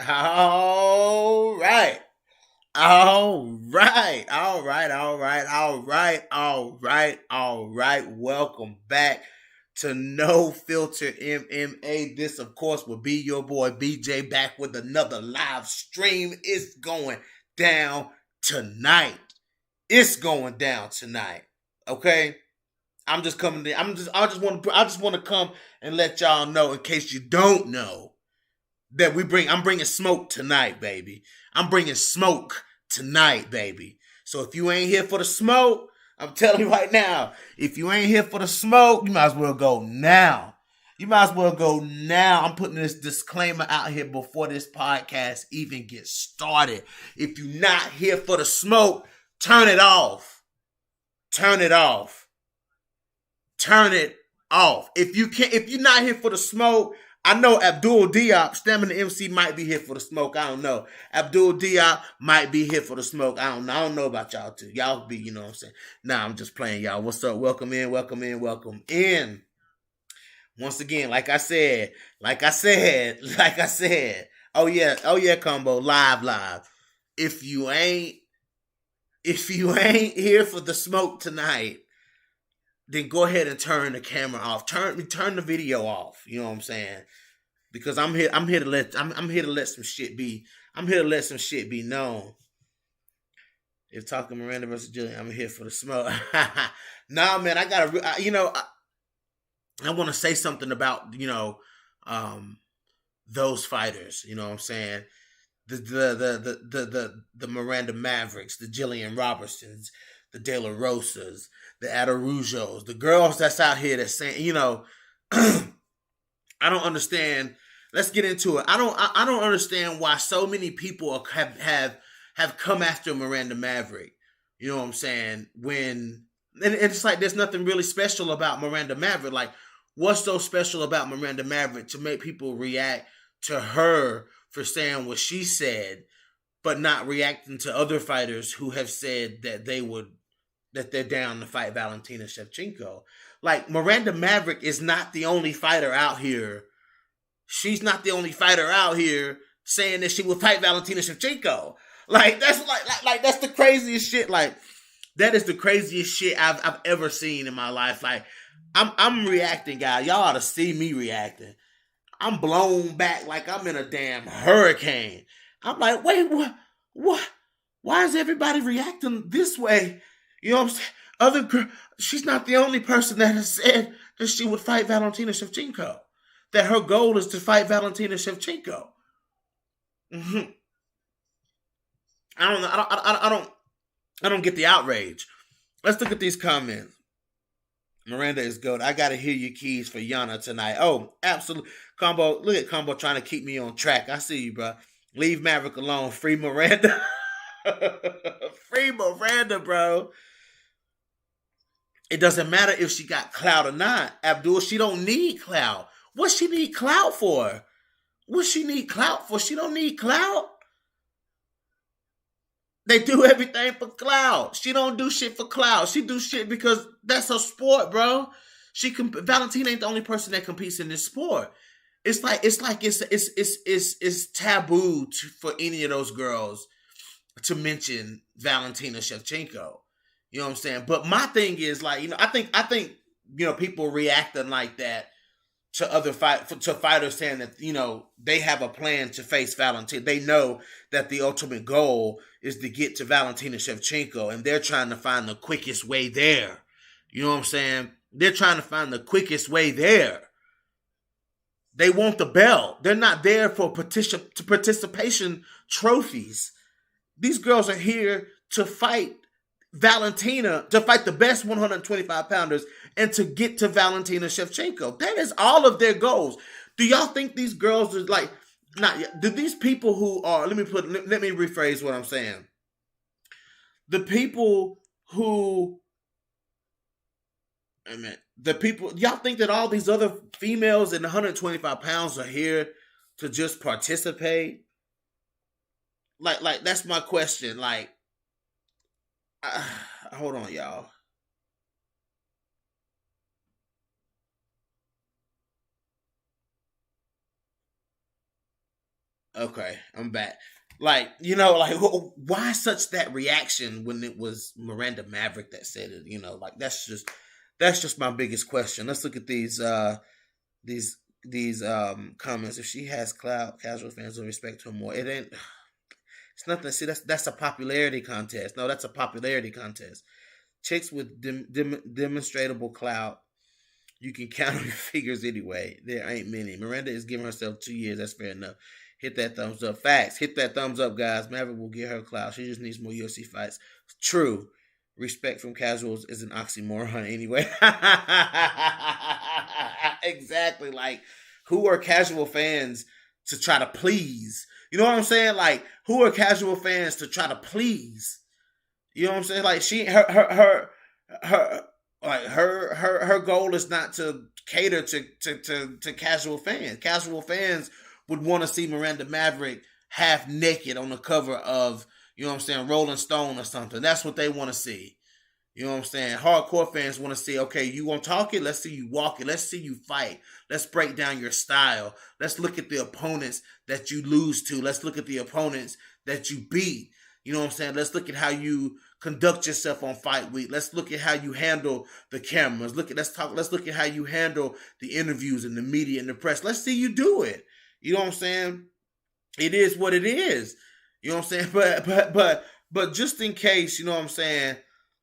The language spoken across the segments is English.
All right. All right. All right. All right. All right. All right. All right. Welcome back to No Filter MMA. This, of course, will be your boy BJ back with another live stream. It's going down tonight. It's going down tonight. Okay? I'm just coming to, I just want to come and let y'all know in case you don't know that I'm bringing smoke tonight, baby. I'm bringing smoke tonight, baby. So if you ain't here for the smoke, I'm telling you right now, if you ain't here for the smoke, you might as well go now. You might as well go now. I'm putting this disclaimer out here before this podcast even gets started. If you're not here for the smoke, turn it off. Turn it off. Turn it off. If you're not here for the smoke, I know Abdul Diop, Stamina MC, might be here for the smoke. I don't know. Abdul Diop might be here for the smoke. I don't know. I don't know about y'all too. Y'all be, you know what I'm saying? Nah, I'm just playing, y'all. What's up? Welcome in, welcome in, welcome in. Once again, like I said. Oh yeah, combo, live. If you ain't, if you ain't here for the smoke tonight, then go ahead and turn the camera off. Turn the video off. You know what I'm saying? Because I'm here to let some shit be. I'm here to let some shit be known. If talking Miranda versus Jillian, I'm here for the smoke. Nah, man, I gotta. I want to say something about um, those fighters. You know what I'm saying? The Miranda Mavericks, the Jillian Robertsons, the De La Rosas, the Adarujos, the girls that's out here that's saying, I don't understand. Let's get into it. I don't understand why so many people have come after Miranda Maverick. You know what I'm saying? And it's like there's nothing really special about Miranda Maverick. Like, what's so special about Miranda Maverick to make people react to her for saying what she said, but not reacting to other fighters who have said that they're down to fight Valentina Shevchenko. Like, Miranda Maverick is not the only fighter out here. She's not the only fighter out here saying that she would fight Valentina Shevchenko. Like, like that's the craziest shit. Like, that is the craziest shit I've ever seen in my life. Like, I'm reacting, guys. Y'all ought to see me reacting. I'm blown back like I'm in a damn hurricane. I'm like, wait, what? Why is everybody reacting this way? You know what I'm saying? She's not the only person that has said that she would fight Valentina Shevchenko. That her goal is to fight Valentina Shevchenko. Mm-hmm. I don't know. I don't get the outrage. Let's look at these comments. Miranda is good. I gotta hear your keys for Yana tonight. Oh, absolutely. Combo, look at Combo trying to keep me on track. I see you, bro. Leave Maverick alone. Free Miranda. Free Miranda, bro. It doesn't matter if she got clout or not. Abdul, she don't need clout. What she need clout for? What she need clout for? She don't need clout. They do everything for clout. She don't do shit for clout. She do shit because that's her sport, bro. Valentina ain't the only person that competes in this sport. It's taboo for any of those girls to mention Valentina Shevchenko. You know what I'm saying? But my thing is, like, I think people reacting like that to to fighters saying that they have a plan to face Valentina. They know that the ultimate goal is to get to Valentina Shevchenko, and they're trying to find the quickest way there. You know what I'm saying? They're trying to find the quickest way there. They want the belt. They're not there for participation trophies. These girls are here to fight Valentina, to fight the best 125 pounders and to get to Valentina Shevchenko. That is all of their goals. Do y'all think these girls are like, not yet? Do these people who are, let me rephrase what I'm saying. The people who, y'all think that all these other females in 125 pounds are here to just participate? Like that's my question. Like, hold on, y'all. Okay, I'm back. Like, you know, like why such that reaction when it was Miranda Maverick that said it? You know, like that's just my biggest question. Let's look at these these comments. If she has clout, casual fans will respect her more. It ain't. It's nothing. See, that's a popularity contest. No, that's a popularity contest. Chicks with demonstrable clout, you can count on your fingers anyway. There ain't many. Miranda is giving herself 2 years. That's fair enough. Hit that thumbs up. Facts. Hit that thumbs up, guys. Maverick will get her clout. She just needs more UFC fights. True. Respect from casuals is an oxymoron anyway. Exactly. Like, who are casual fans to try to please? You know what I'm saying? Like, who are casual fans to try to please? You know what I'm saying? Like, her like her goal is not to cater to casual fans. Casual fans would want to see Miranda Maverick half naked on the cover of, you know what I'm saying, Rolling Stone or something. That's what they want to see. You know what I'm saying? Hardcore fans want to see, okay, you want to talk it? Let's see you walk it. Let's see you fight. Let's break down your style. Let's look at the opponents that you lose to. Let's look at the opponents that you beat. You know what I'm saying? Let's look at how you conduct yourself on fight week. Let's look at how you handle the cameras. Let's look at how you handle the interviews and the media and the press. Let's see you do it. You know what I'm saying? It is what it is. You know what I'm saying? But just in case, you know what I'm saying,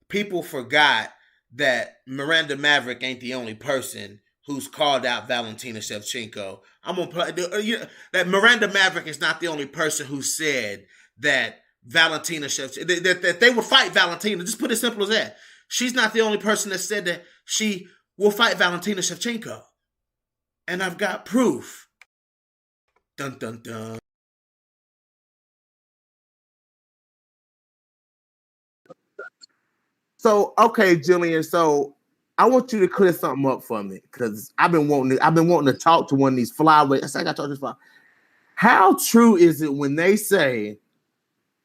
people forgot that Miranda Maverick ain't the only person who's called out Valentina Shevchenko. I'm gonna play that Miranda Maverick is not the only person who said that Valentina Shevchenko that they will fight Valentina. Just put it simple as that. She's not the only person that said that she will fight Valentina Shevchenko, and I've got proof. Dun dun dun. So, okay, Jillian. So, I want you to clear something up for me because I've been wanting to talk to one of these flyweight. I said I got to talk to this fly. How true is it when they say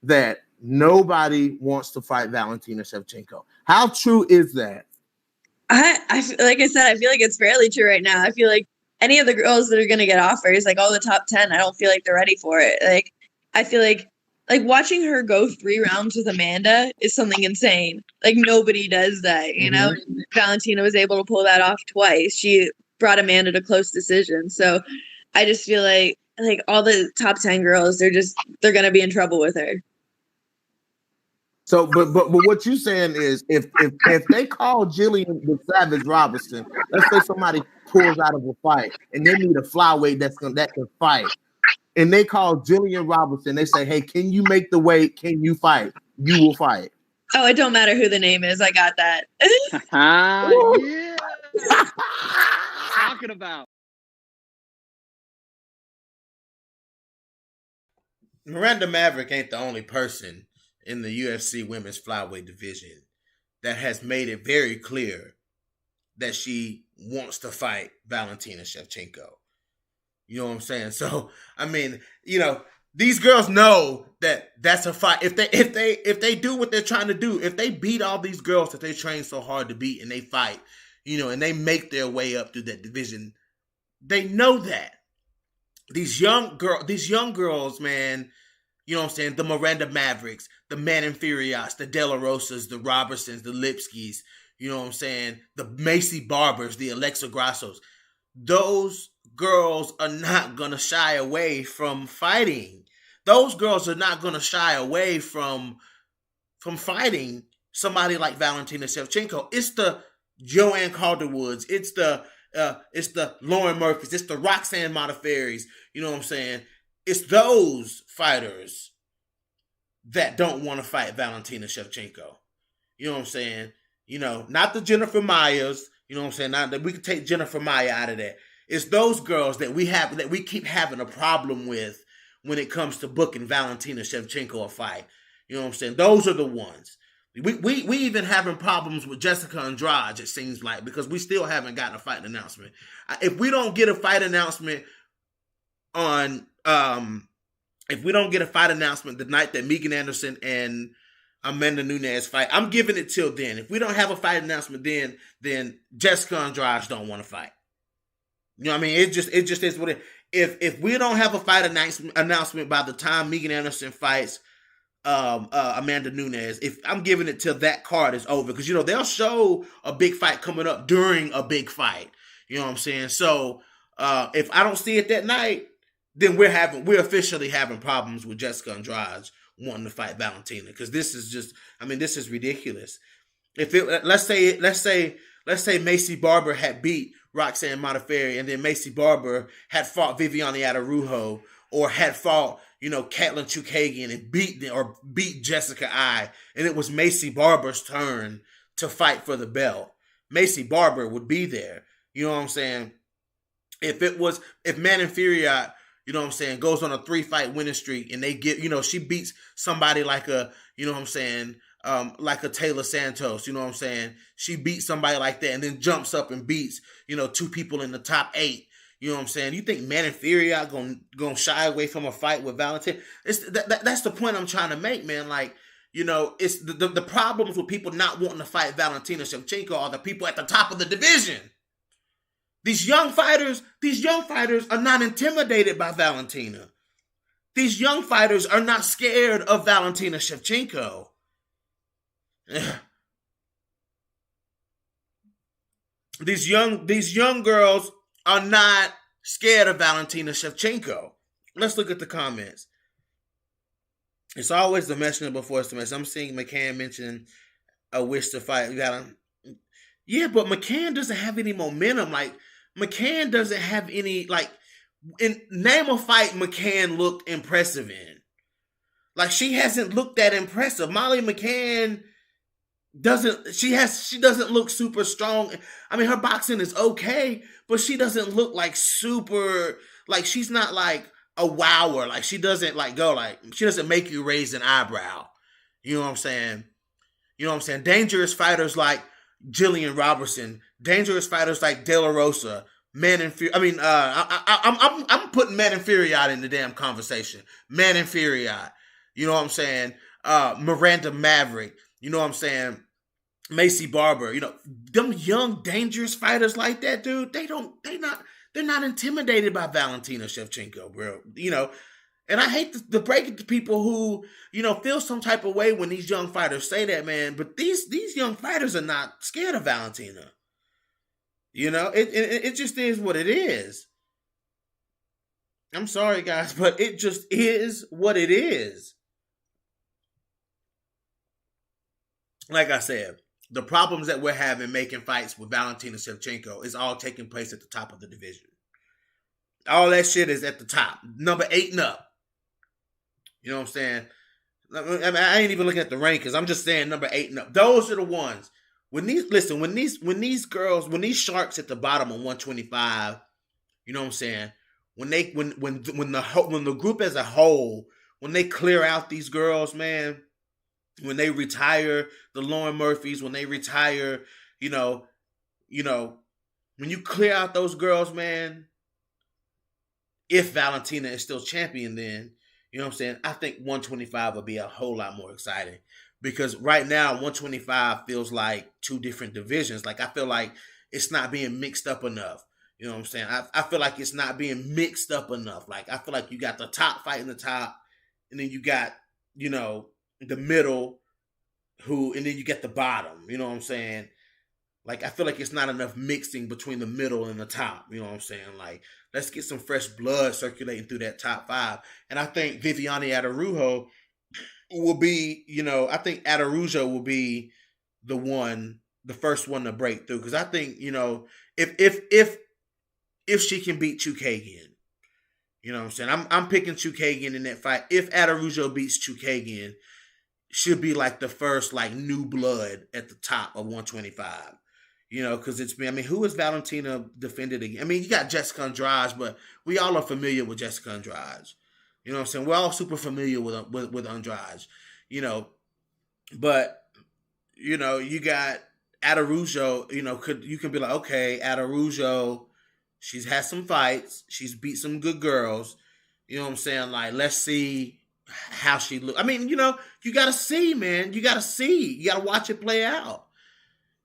that nobody wants to fight Valentina Shevchenko? How true is that? Like I said, I feel like it's fairly true right now. I feel like any of the girls that are going to get offers, like all the top 10, I don't feel like they're ready for it. Like, I feel like watching her go 3 rounds with Amanda is something insane. Like, nobody does that, you know? Valentina was able to pull that off twice. She brought Amanda to close decisions. So I just feel like all the top 10 girls, they're going to be in trouble with her. So, but what you saying is, if they call Jillian the Savage Robinson, let's say somebody pulls out of a fight and they need a flyweight that can fight, and they call Jillian Robinson, they say, "Hey, can you make the weight? Can you fight? You will fight." Oh, it don't matter who the name is. I got that. Yeah. Talking about. Miranda Maverick ain't the only person in the UFC women's flyweight division that has made it very clear that she wants to fight Valentina Shevchenko. You know what I'm saying? So, I mean, you know, these girls know that that's a fight. If they do what they're trying to do, if they beat all these girls that they train so hard to beat and they fight, you know, and they make their way up through that division, they know that. These young girls, man, you know what I'm saying? The Miranda Mavericks, the Man Inferiors, the De La Rosas, the Robertsons, the Lipskis, you know what I'm saying? The Macy Barbers, the Alexa Grassos. Those girls are not going to shy away from fighting. Those girls are not going to shy away from fighting somebody like Valentina Shevchenko. It's the Joanne Calderwoods. It's the Lauren Murphys. It's the Roxanne Modafferi's. You know what I'm saying? It's those fighters that don't want to fight Valentina Shevchenko. You know what I'm saying? You know, not the Jennifer Mayas. You know what I'm saying? Not that we can take Jennifer Maya out of that. It's those girls that we keep having a problem with when it comes to booking Valentina Shevchenko a fight. You know what I'm saying? Those are the ones. We even having problems with Jessica Andrade, it seems like, because we still haven't gotten a fight announcement. If we don't get a fight announcement on the night that Megan Anderson and Amanda Nunes fight, I'm giving it till then. If we don't have a fight announcement then Jessica Andrade don't want to fight. You know what I mean? It just is what it. if we don't have a fight announcement by the time Megan Anderson fights Amanda Nunes, if I'm giving it till that card is over, because they'll show a big fight coming up during a big fight. You know what I'm saying? So if I don't see it that night, then we're officially having problems with Jessica Andrade wanting to fight Valentina, because this is ridiculous. If it let's say Macy Barber had beat Roxanne Modafferi, and then Macy Barber had fought Viviane Araújo, or had fought Katlyn Chookagian and beat Jessica Eye, and it was Macy Barber's turn to fight for the belt, Macy Barber would be there. You know what I'm saying? If Manon Fiorot, goes on a 3-fight winning streak, and they get, she beats somebody like a, like a Taylor Santos, she beats somebody like that, and then jumps up and beats, 2 people in the top 8. You know what I'm saying? You think Manon Fiorot gonna shy away from a fight with Valentina? That's the point I'm trying to make, man. like, it's the problems with people not wanting to fight Valentina Shevchenko are the people at the top of the division. These young fighters are not intimidated by Valentina. These young fighters are not scared of Valentina Shevchenko. These young girls are not scared of Valentina Shevchenko. Let's look at the comments. It's always the messenger before it's the messenger. I'm seeing McCann mention a wish to fight. Yeah, but McCann doesn't have any momentum. Like, McCann doesn't have any, like, name a fight McCann looked impressive in. Like, she hasn't looked that impressive. Molly McCann doesn't look super strong. I mean, her boxing is okay, but she doesn't look like super, like, she's not like a wower. Like, she doesn't like go, like, she doesn't make you raise an eyebrow. You know what I'm saying? Dangerous fighters like Jillian Robertson, dangerous fighters like De La Rosa, I'm putting Manon Fiorot in the damn conversation. Manon Fiorot, you know what I'm saying? Miranda Maverick, you know what I'm saying? Macy Barber, them young dangerous fighters like that, dude. They're not intimidated by Valentina Shevchenko, bro. And I hate to break it to people who, feel some type of way when these young fighters say that, man. But these young fighters are not scared of Valentina. It just is what it is. I'm sorry, guys, but it just is what it is. Like I said, the problems that we're having making fights with Valentina Shevchenko is all taking place at the top of the division. All that shit is at the top. Number 8 and up. You know what I'm saying? I ain't even looking at the rankings. I'm just saying number 8 and up. Those are the ones. When these sharks at the bottom of 125, you know what I'm saying? When the group as a whole, when they clear out these girls, man, when they retire the Lauren Murphys, when they retire, when you clear out those girls, man, if Valentina is still champion, then, you know what I'm saying, I think 125 will be a whole lot more exciting. Because right now, 125 feels like 2 different divisions. Like, I feel like it's not being mixed up enough. You know what I'm saying? I feel like it's not being mixed up enough. Like, I feel like you got the top fighting the top, and then you got, the middle, and then you get the bottom. You know what I'm saying? Like, I feel like it's not enough mixing between the middle and the top. You know what I'm saying? Like, let's get some fresh blood circulating through that top 5. And I think Viviane Araújo will be, I think Araújo will be the first one to break through. Because I think, if she can beat Chookagian, you know what I'm saying? I'm picking Chookagian in that fight. If Araújo beats Chookagian, she'll be like the first like new blood at the top of 125. Because it's been, who has Valentina defended again? You got Jessica Andrade, but we all are familiar with Jessica Andrade. You know what I'm saying? We're all super familiar with Andrade, but, you got Araújo, you can be like, okay, Araújo, she's had some fights. She's beat some good girls. You know what I'm saying? Like, let's see how she looks. You got to see, man. You got to see. You got to watch it play out.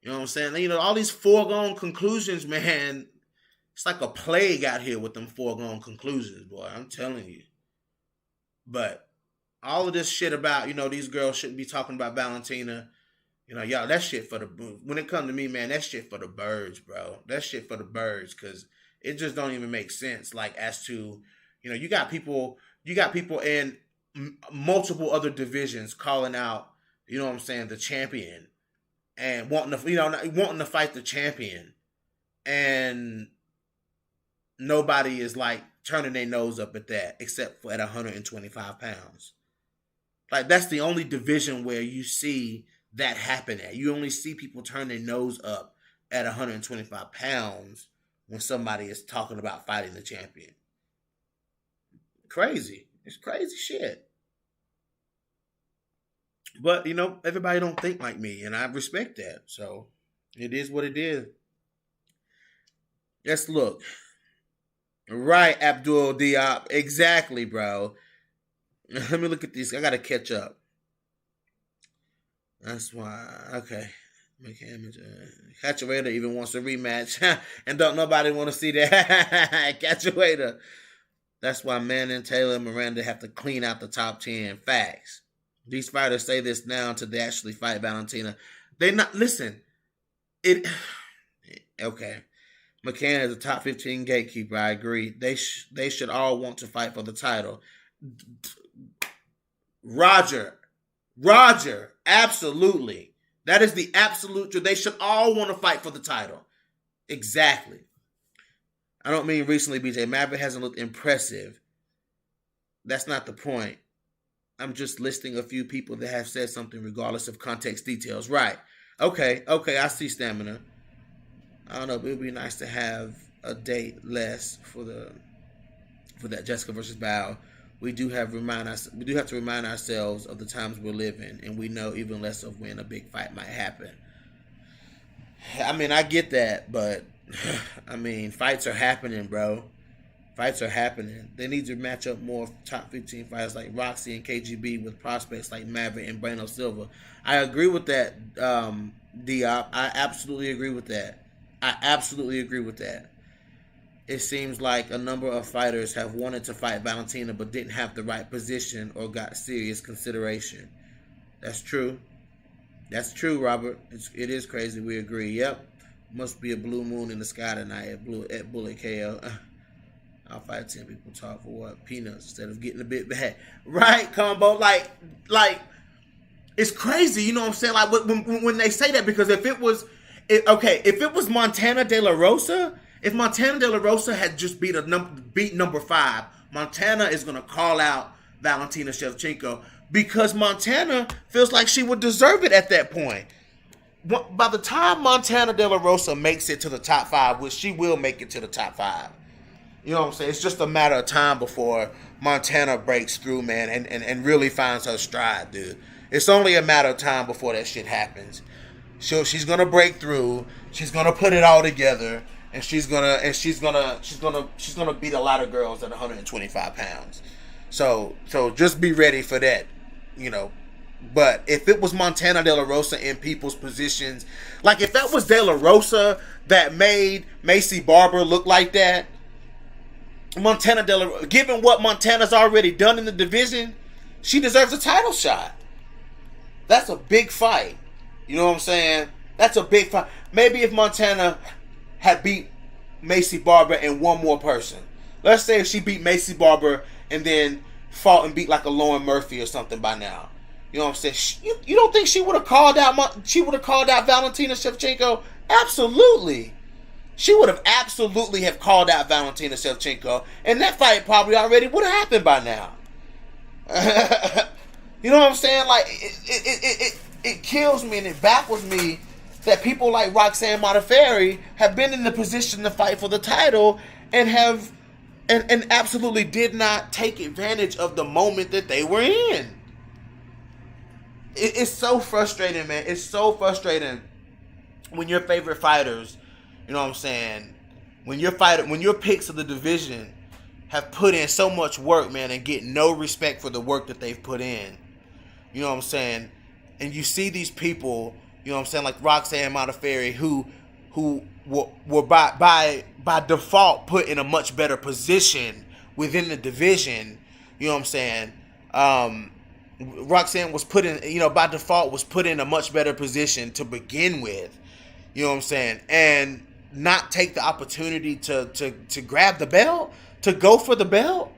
You know what I'm saying? All these foregone conclusions, man, It's like a plague out here with them foregone conclusions, boy. I'm telling you. But all of this shit about, these girls shouldn't be talking about Valentina. Y'all, that shit for the, when it comes to me, man, that shit for the birds, bro. That shit for the birds, because it just don't even make sense. Like, as to, you got people in multiple other divisions calling out, the champion and wanting to fight the champion, and nobody is like turning their nose up at that, except for at 125 pounds. Like, that's the only division where you see that happen at. You only see people turn their nose up at 125 pounds when somebody is talking about fighting the champion. Crazy. It's crazy shit. But, everybody don't think like me, and I respect that. So, it is what it is. Let's look. Right, Abdul Diop. Exactly, bro. Let me look at these. I got to catch up. That's why. Okay. Catch-a-waiter even wants a rematch. And don't nobody want to see that. Catch-a-waiter. That's why Mann and Taylor and Miranda have to clean out the top 10. Facts. These fighters say this now until they actually fight Valentina. They not listen. Okay. McCann is a top 15 gatekeeper. I agree. They should all want to fight for the title. Roger, absolutely. That is the absolute truth. They should all want to fight for the title. Exactly. I don't mean recently, BJ. Maverick hasn't looked impressive. That's not the point. I'm just listing a few people that have said something regardless of context details. Right. Okay, I see Stamina. I don't know, but it would be nice to have a date less for that Jessica versus Bao. We do have to remind ourselves of the times we're living, and we know even less of when a big fight might happen. I mean, I get that, but I mean, fights are happening, bro. Fights are happening. They need to match up more top 15 fighters like Roxy and KGB with prospects like Maverick and Brano Silva. I agree with that, Diop. I absolutely agree with that. It seems like a number of fighters have wanted to fight Valentina but didn't have the right position or got serious consideration. That's true. Robert. It is crazy. We agree. Yep. Must be a blue moon in the sky tonight at Bullet KO. I'll fight 10 people talk for what? Peanuts instead of getting a bit bad. Right, Combo? Like, it's crazy. You know what I'm saying? Like, when they say that, because if it was Montana De La Rosa, if Montana De La Rosa had just beat number 5, Montana is going to call out Valentina Shevchenko because Montana feels like she would deserve it at that point. By the time Montana De La Rosa makes it to the top 5, which she will make it to the top 5, you know what I'm saying? It's just a matter of time before Montana breaks through, man, and really finds her stride, dude. It's only a matter of time before that shit happens. She's gonna break through. She's gonna put it all together, and she's gonna beat a lot of girls at 125 pounds. So just be ready for that, But if it was Montana De La Rosa in people's positions, like if that was De La Rosa that made Macy Barber look like that, given what Montana's already done in the division, she deserves a title shot. That's a big fight. You know what I'm saying? That's a big fight. Maybe if Montana had beat Macy Barber and one more person. Let's say if she beat Macy Barber and then fought and beat like a Lauren Murphy or something by now. You know what I'm saying? You don't think she would have called out Valentina Shevchenko? Absolutely. She would have absolutely have called out Valentina Shevchenko, and that fight probably already would have happened by now. You know what I'm saying? Like, it kills me and it baffles me that people like Roxanne Modafferi have been in the position to fight for the title and absolutely did not take advantage of the moment that they were in. It's so frustrating, man. It's so frustrating when your favorite fighters, you know what I'm saying, when your picks of the division have put in so much work, man, and get no respect for the work that they've put in. You know what I'm saying? And you see these people, you know what I'm saying, like Roxanne Modafferi, who were by by default put in a much better position within the division. You know what I'm saying? Roxanne was put in, by default was put in a much better position to begin with. You know what I'm saying? And not take the opportunity to grab the belt, to go for the belt.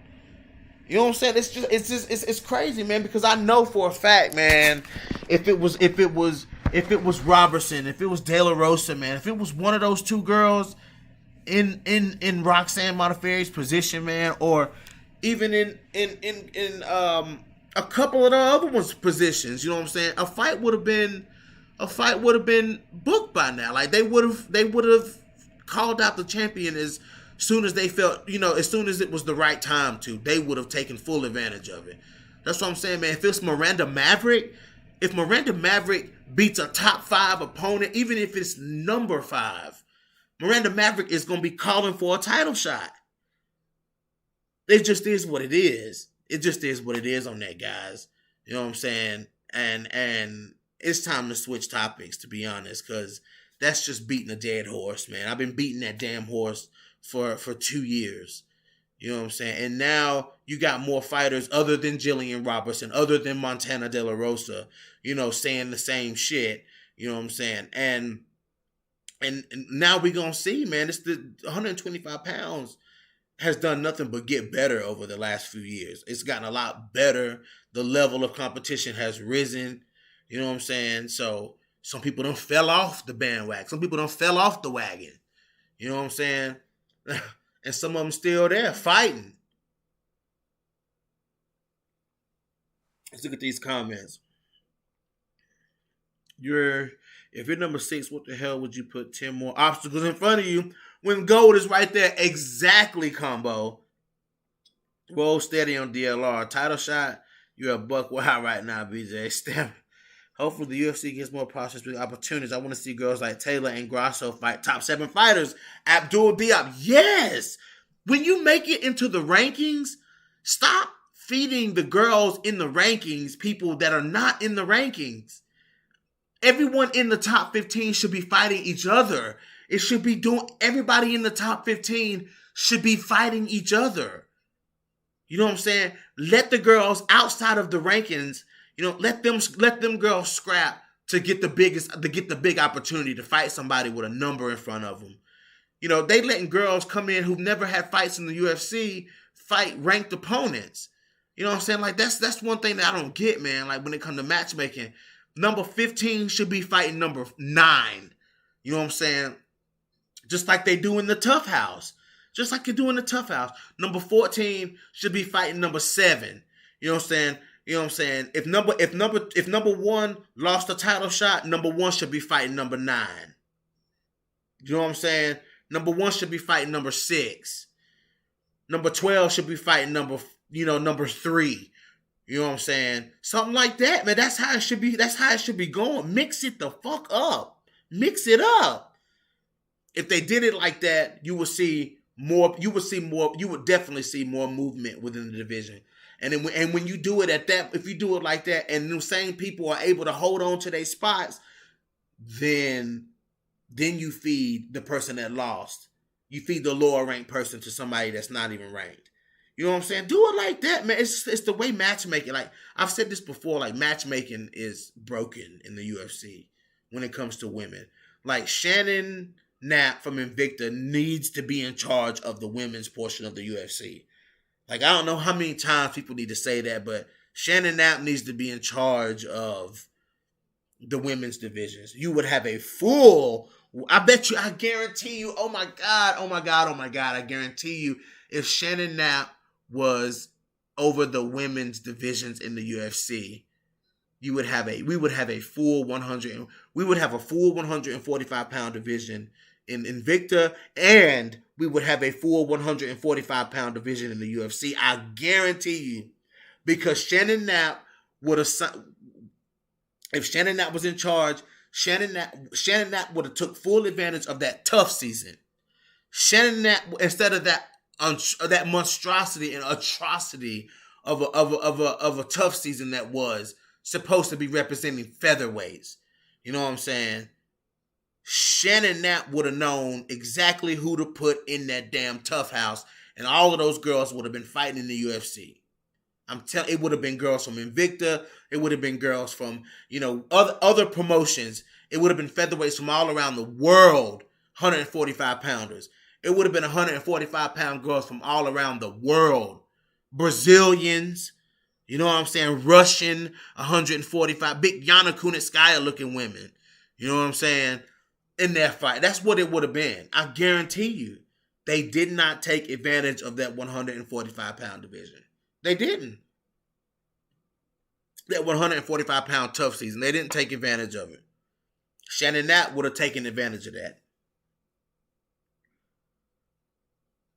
You know what I'm saying? It's crazy, man, because I know for a fact, man, if it was Robertson, if it was De La Rosa, man, if it was one of those two girls in Roxanne Modafferi's position, man, or even in a couple of the other ones' positions, you know what I'm saying? A fight would have been booked by now. Like they would have called out the champion as soon as they felt, as soon as it was the right time to. They would have taken full advantage of it. That's what I'm saying, man. If it's Miranda Maverick, if Miranda Maverick beats a top 5 opponent, even if it's number 5, Miranda Maverick is going to be calling for a title shot. It just is what it is. It just is what it is on that, guys. You know what I'm saying? And it's time to switch topics, to be honest, because that's just beating a dead horse, man. I've been beating that damn horse for 2 years. You know what I'm saying? And now you got more fighters other than Jillian Robertson, other than Montana De La Rosa, saying the same shit. You know what I'm saying? And now we're going to see, man, it's the 125 pounds has done nothing but get better over the last few years. It's gotten a lot better. The level of competition has risen. You know what I'm saying? So some people done fell off the bandwagon. Some people done fell off the wagon. You know what I'm saying? And some of them still there fighting. Let's look at these comments. If you're number 6, what the hell would you put 10 more obstacles in front of you when gold is right there? Exactly, Combo. Roll steady on DLR. Title shot, you're a buck wild right now, BJ. Stamp. Hopefully the UFC gets more process with opportunities. I want to see girls like Taylor and Grasso fight top 7 fighters. Abdul Diop. Yes! When you make it into the rankings, stop feeding the girls in the rankings people that are not in the rankings. Everyone in the top 15 should be fighting each other. It should be everybody in the top 15 should be fighting each other. You know what I'm saying? Let the girls outside of the rankings, let them girls scrap to get the big opportunity to fight somebody with a number in front of them. They letting girls come in who've never had fights in the UFC fight ranked opponents. You know what I'm saying? Like that's one thing that I don't get, man. Like when it comes to matchmaking, number 15 should be fighting number 9. You know what I'm saying? Just like they do in the Tough House. Just like you do in the Tough House. Number 14 should be fighting number 7. You know what I'm saying? You know what I'm saying? If number 1 lost a title shot, number 1 should be fighting number 9. You know what I'm saying? Number 1 should be fighting number 6. Number 12 should be fighting number 3. You know what I'm saying? Something like that, man. That's how it should be. That's how it should be going. Mix it the fuck up. Mix it up. If they did it like that, you would see more. You would definitely see more movement within the division. And when you do it if you do it like that, and the same people are able to hold on to their spots, then you feed the person that lost. You feed the lower ranked person to somebody that's not even ranked. You know what I'm saying? Do it like that, man. It's the way matchmaking. Like I've said this before. Like matchmaking is broken in the UFC when it comes to women. Like Shannon Knapp from Invicta needs to be in charge of the women's portion of the UFC. Like I don't know how many times people need to say that, but Shannon Knapp needs to be in charge of the women's divisions. You would have a full. I guarantee you. Oh my God. I guarantee you, if Shannon Knapp was over the women's divisions in the UFC, we would have a full 145 pound division in Invicta, and we would have a full 145 pound division in the UFC. I guarantee you, because Shannon Knapp would have, if Shannon Knapp was in charge, Shannon Knapp would have took full advantage of that tough season. Shannon Knapp, instead of that monstrosity and atrocity of a tough season that was supposed to be representing featherweights. You know what I'm saying? Shannon Knapp would have known exactly who to put in that damn tough house, and all of those girls would have been fighting in the UFC. I'm telling, it would have been girls from Invicta. It would have been girls from other promotions. It would have been featherweights from all around the world, 145 pounders. It would have been 145-pound girls from all around the world, Brazilians. You know what I'm saying? Russian, 145, big Yana Kunitskaya looking women. You know what I'm saying? In that fight. That's what it would have been. I guarantee you. They did not take advantage of that 145-pound division. They didn't. That 145-pound tough season. They didn't take advantage of it. Shannon Knapp would have taken advantage of that.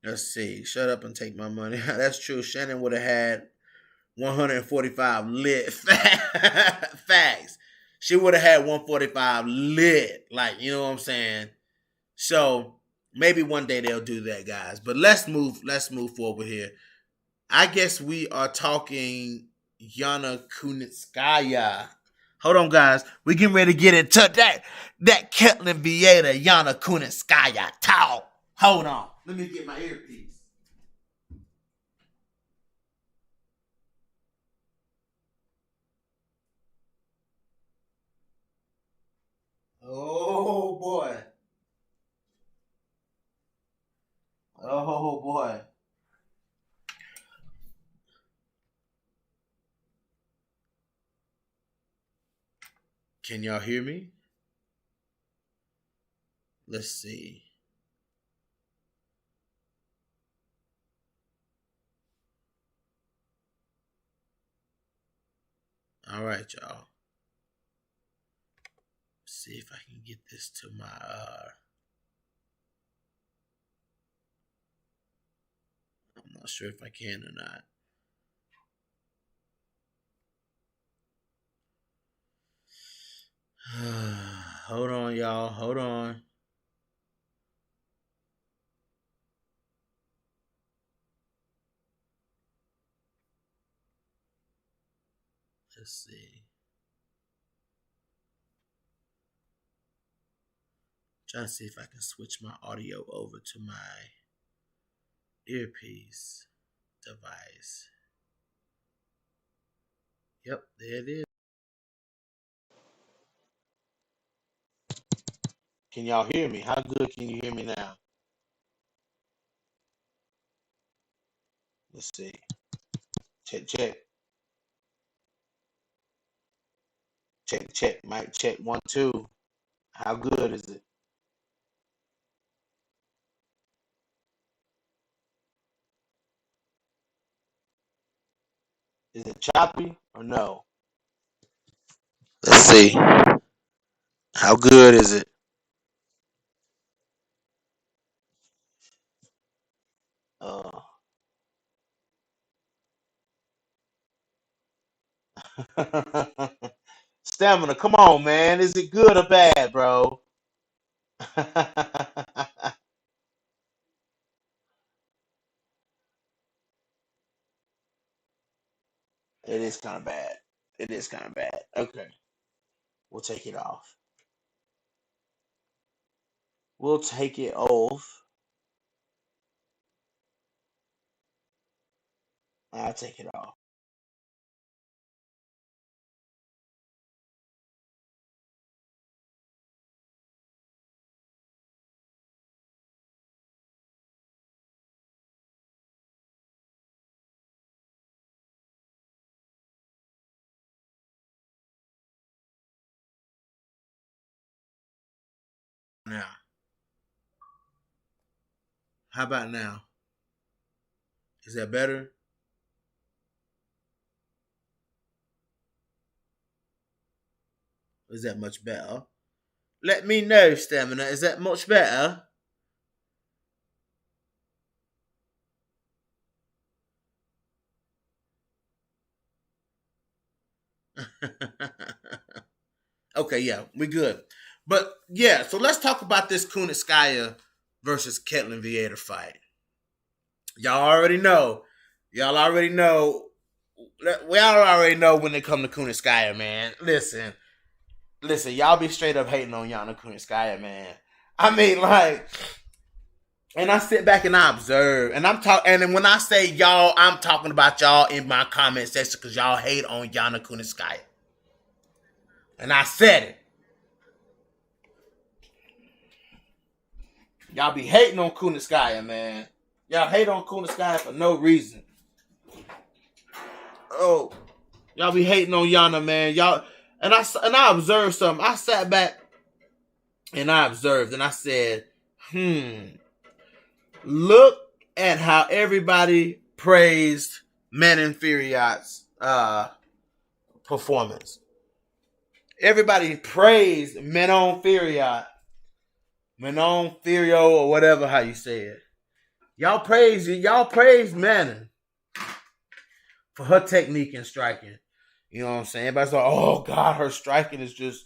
Let's see. Shut up and take my money. That's true. Shannon would have had 145 lit. Facts. She would have had 145 lit. Like, you know what I'm saying? So maybe one day they'll do that, guys. But let's move forward here. I guess we are talking Yana Kunitskaya. Hold on, guys. We getting ready to get into that Ketlin Vieira, Yana Kunitskaya talk. Hold on. Let me get my earpiece. Oh, boy. Oh, boy. Can y'all hear me? Let's see. All right, y'all. See if I can get this to my I'm not sure if I can or not. Hold on, y'all. Hold on. Let's see. Trying to see if I can switch my audio over to my earpiece device. Yep, there it is. Can y'all hear me? How good can you hear me now? Let's see. Check, check. Check, check. Mic check 1, 2. How good is it? Is it choppy or no? Let's see. How good is it? Uh, Stamina, come on, man. Is it good or bad, bro? It is kind of bad. It is kind of bad. Okay. We'll take it off. We'll take it off. I'll take it off. Now. How about now? Is that better? Is that much better? Let me know, Stamina. Is that much better? Okay, yeah, we good. But yeah, so let's talk about this Kunitskaya versus Ketlin Vieira fight. Y'all already know. Y'all already know. We all already know when they come to Kunitskaya, man. Listen, listen, y'all be straight up hating on Yana Kunitskaya, man. I mean, like, and I sit back and I observe, and I'm talking. And then when I say y'all, I'm talking about y'all in my comment section because y'all hate on Yana Kunitskaya, and I said it. Y'all be hating on Kunitskaya, man. Y'all hate on Kunitskaya for no reason. Oh, y'all be hating on Yana, man. Y'all, and I observed something. I sat back and I observed, and I said, look at how everybody praised Manon Furiat's performance. Everybody praised Manon Furiat. Manon Furio, or whatever how you say it. Y'all praise Manon for her technique in striking. You know what I'm saying? Everybody's like, oh God, her striking is just,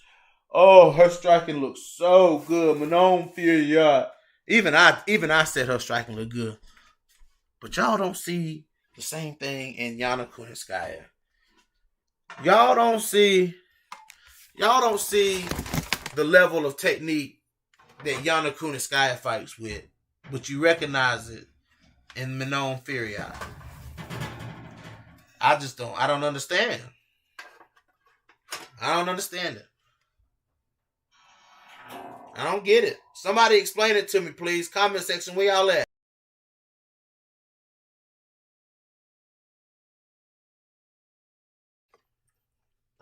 her striking looks so good. Manon Furiat. Even I said her striking looked good. But y'all don't see the same thing in Yana Kunitskaya. Y'all don't see the level of technique that Yana Kunitskaya fights with, but you recognize it in Manon Furiat. I don't understand. I don't understand it. I don't get it. Somebody explain it to me, please. Comment section, where y'all at?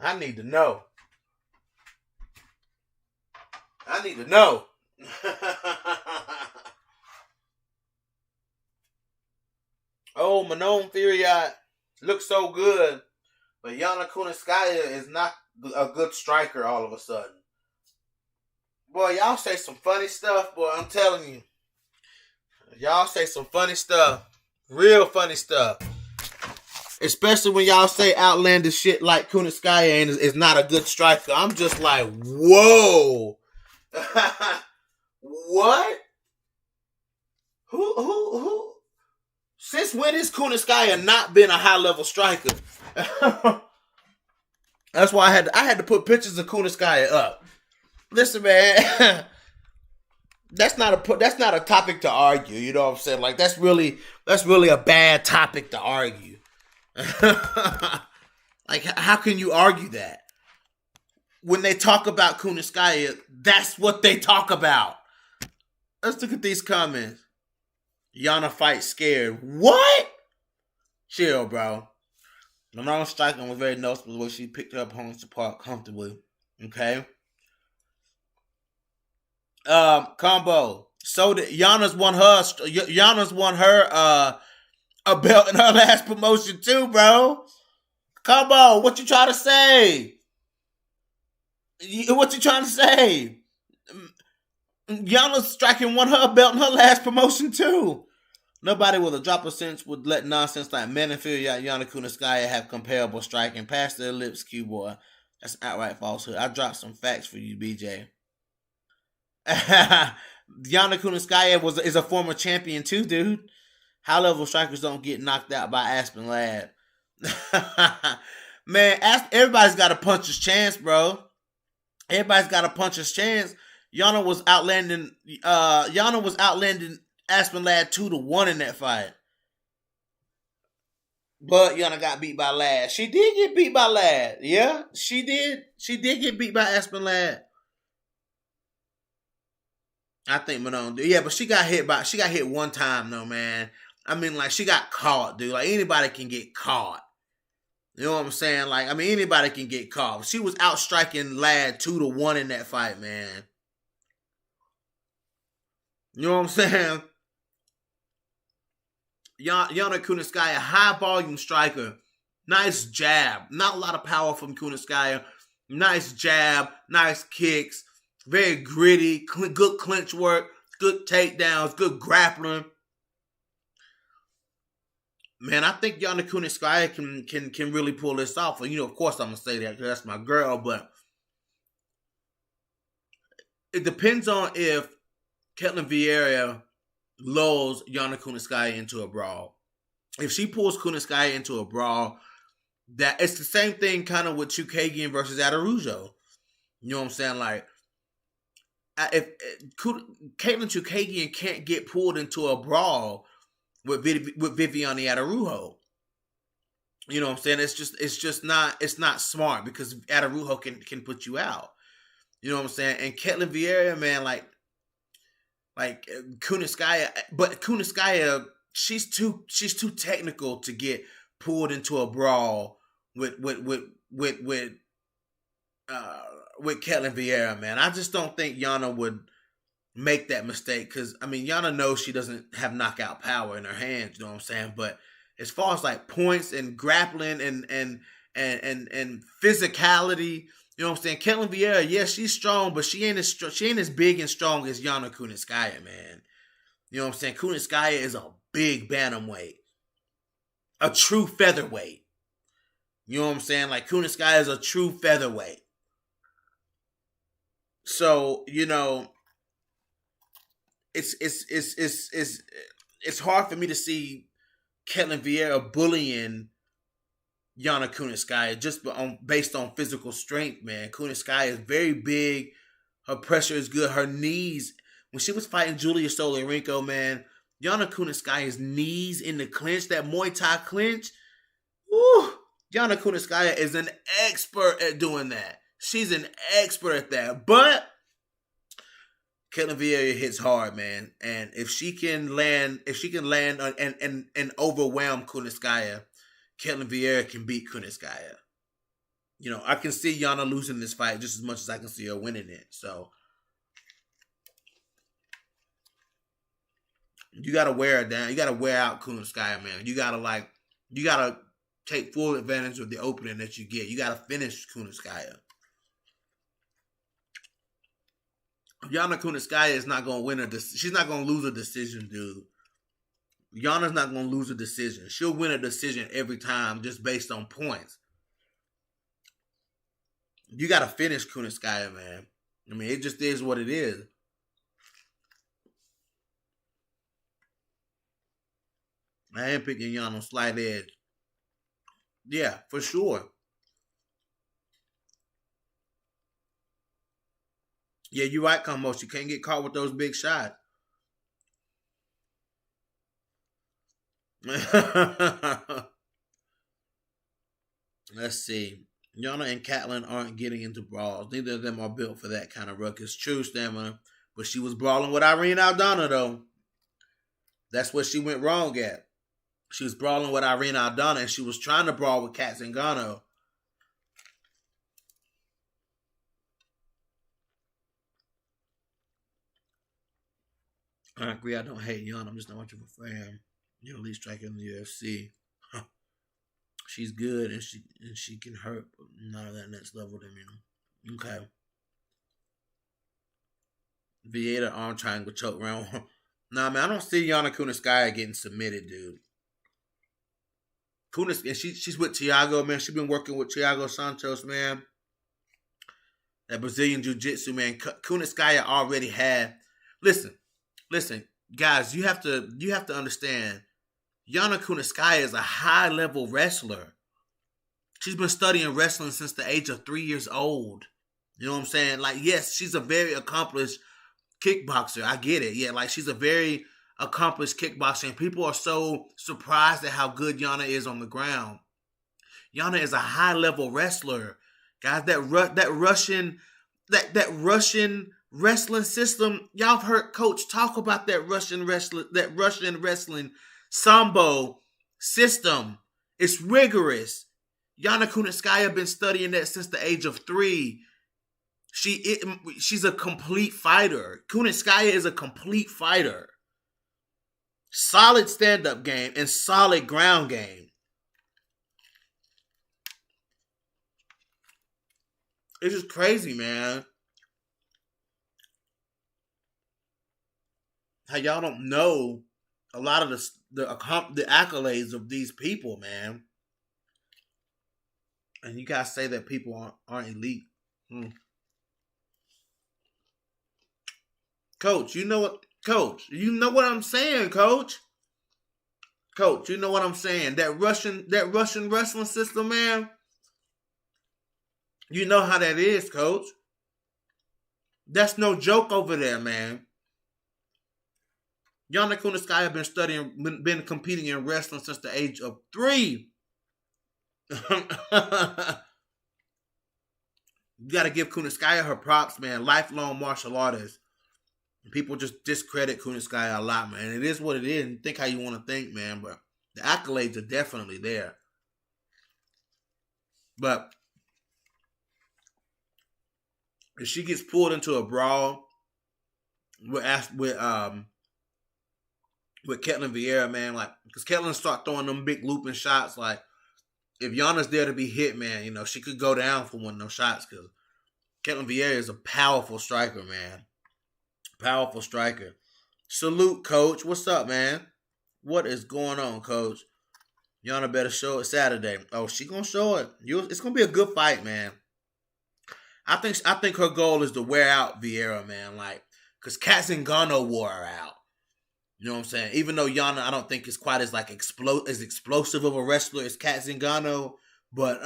I need to know. Oh, Manon Furiat looks so good, but Yana Kunitskaya is not a good striker all of a sudden. Boy, y'all say some funny stuff, boy, I'm telling you. Y'all say some funny stuff. Real funny stuff. Especially when y'all say outlandish shit like Kunitskaya is not a good striker. I'm just like, whoa. What? Who? Since when has Kunitskaya not been a high level striker? That's why I had to put pictures of Kunitskaya up. Listen, man, that's not a topic to argue. You know what I'm saying? Like that's really a bad topic to argue. Like, how can you argue that? When they talk about Kunitskaya, that's what they talk about. Let's look at these comments. Yana fight scared. What? Chill, bro. Manon striking was very noticeable the way she picked her opponents apart comfortably. Okay. Combo. So that Yana's won her a belt in her last promotion too, bro. Combo, what you trying to say? What you trying to say? Yana's striking won her a belt in her last promotion too. Nobody with a drop of sense would let nonsense like Manon Furiat, Yana Kunitskaya have comparable striking. Past their lips, Q-boy. That's outright falsehood. I dropped some facts for you, BJ. Yana Kunitskaya is a former champion too, dude. High level strikers don't get knocked out by Aspen Ladd. Man, everybody's got to punch his chance, bro. Everybody's got to punch his chance. Yana was outlanding Aspen Ladd 2-1 in that fight. But Yana got beat by Ladd. She did get beat by Ladd. Yeah, she did. She did get beat by Aspen Ladd. I think Manon did. Yeah, but she got hit one time though, man. I mean, like, she got caught, dude. Like, anybody can get caught. You know what I'm saying? Like, I mean, anybody can get caught. She was outstriking Ladd 2-1 in that fight, man. You know what I'm saying? Yana Kunitskaya, high volume striker. Nice jab. Not a lot of power from Kunitskaya. Nice jab. Nice kicks. Very gritty. Good clinch work. Good takedowns. Good grappling. Man, I think Yana Kunitskaya can really pull this off. And, of course I'm going to say that because that's my girl. But it depends on if Ketlin Vieira lulls Yana Kunitskaya into a brawl. If she pulls Kunitskaya into a brawl, that it's the same thing kind of with Chukagian versus Adarujo. You know what I'm saying? Like, if Caitlin Chukagian can't get pulled into a brawl with Viviane Araújo. You know what I'm saying? It's not smart because Araújo can put you out. You know what I'm saying? And Ketlin Vieira, man, like Kuniskaya, but Kuniskaya, she's too technical to get pulled into a brawl with Ketlin Vieira, man. I just don't think Yana would make that mistake because I mean Yana knows she doesn't have knockout power in her hands. You know what I'm saying? But as far as like points and grappling and physicality, you know what I'm saying? Ketlin Vieira, yes, she's strong, but she ain't as big and strong as Yana Kuniskaya, man. You know what I'm saying? Kuniskaya is a big bantamweight, a true featherweight. You know what I'm saying? Like Kuniskaya is a true featherweight. So you know, it's hard for me to see Ketlin Vieira bullying Yana Kuniskaya just based on physical strength, man. Kuniskaya is very big. Her pressure is good. Her knees, when she was fighting Julia Stolarenko, man, Yana Kuniskaya's knees in the clinch, that Muay Thai clinch, woo, Yana Kuniskaya is an expert at doing that. She's an expert at that. But Ketlin Vieira hits hard, man. And if she can land and overwhelm Kuniskaya, Ketlin Vieira can beat Kuniskaya. You know, I can see Yana losing this fight just as much as I can see her winning it. So you gotta wear her down. You gotta wear out Kuniskaya, man. You gotta take full advantage of the opening that you get. You gotta finish Kuniskaya. Yana Kuniskaya is not gonna win she's not gonna lose a decision, dude. Yana's not gonna lose a decision. She'll win a decision every time just based on points. You gotta finish Kuniskaya, man. I mean, it just is what it is. I am picking Yana on slight edge. Yeah, for sure. Yeah, you're right, Kamos. You can't get caught with those big shots. Let's see. Yana and Catlin aren't getting into brawls. Neither of them are built for that kind of ruckus. True, Stamina. But she was brawling with Irene Aldana, though. That's what she went wrong at. She was brawling with Irene Aldana, and she was trying to brawl with Kat Zingano. I agree. I don't hate Yana. I'm just not much of a fan. You know, lead striker in the UFC. She's good and she can hurt, but not at that next level to me. Okay. Vieira arm triangle choke round. Nah, man, I don't see Yana Kuniskaya getting submitted, dude. And she's with Thiago, man. She's been working with Thiago Santos, man. That Brazilian Jiu-Jitsu, man. Kuniskaya already had. Listen, guys. You have to understand. Yana Kuniskaya is a high-level wrestler. She's been studying wrestling since the age of 3 years old. You know what I'm saying? Like, yes, she's a very accomplished kickboxer. I get it. Yeah, like she's a very accomplished kickboxer. And people are so surprised at how good Yana is on the ground. Yana is a high-level wrestler. Guys, that Russian wrestling system, y'all have heard Coach talk about that Russian wrestling Sambo system. It's rigorous. Yana Kuniskaya been studying that since the age of 3. She's a complete fighter. Kuniskaya is a complete fighter. Solid stand-up game and solid ground game. It's just crazy, man. How y'all don't know a lot of the accolades of these people, man. And you guys say that people aren't elite. Coach, you know what? Coach, you know what I'm saying, Coach. Coach, you know what I'm saying. That Russian wrestling system, man. You know how that is, Coach. That's no joke over there, man. Yana Kunitskaya been studying, been competing in wrestling since the age of 3. You got to give Kunitskaya her props, man. Lifelong martial artist. People just discredit Kunitskaya a lot, man. It is what it is. And think how you want to think, man. But the accolades are definitely there. But if she gets pulled into a brawl with Ketlin Vieira, man, like, because Ketlin start throwing them big looping shots, like, if Yana's there to be hit, man, you know, she could go down for one of those shots, because Ketlin Vieira is a powerful striker, man. Powerful striker. Salute, coach. What's up, man? What is going on, coach? Yana better show it Saturday. Oh, she gonna show it. It's gonna be a good fight, man. I think her goal is to wear out Vieira, man. Like, cause Kat Zingano wore her out. You know what I'm saying? Even though Yana, I don't think is quite as like as explosive of a wrestler as Kat Zingano, but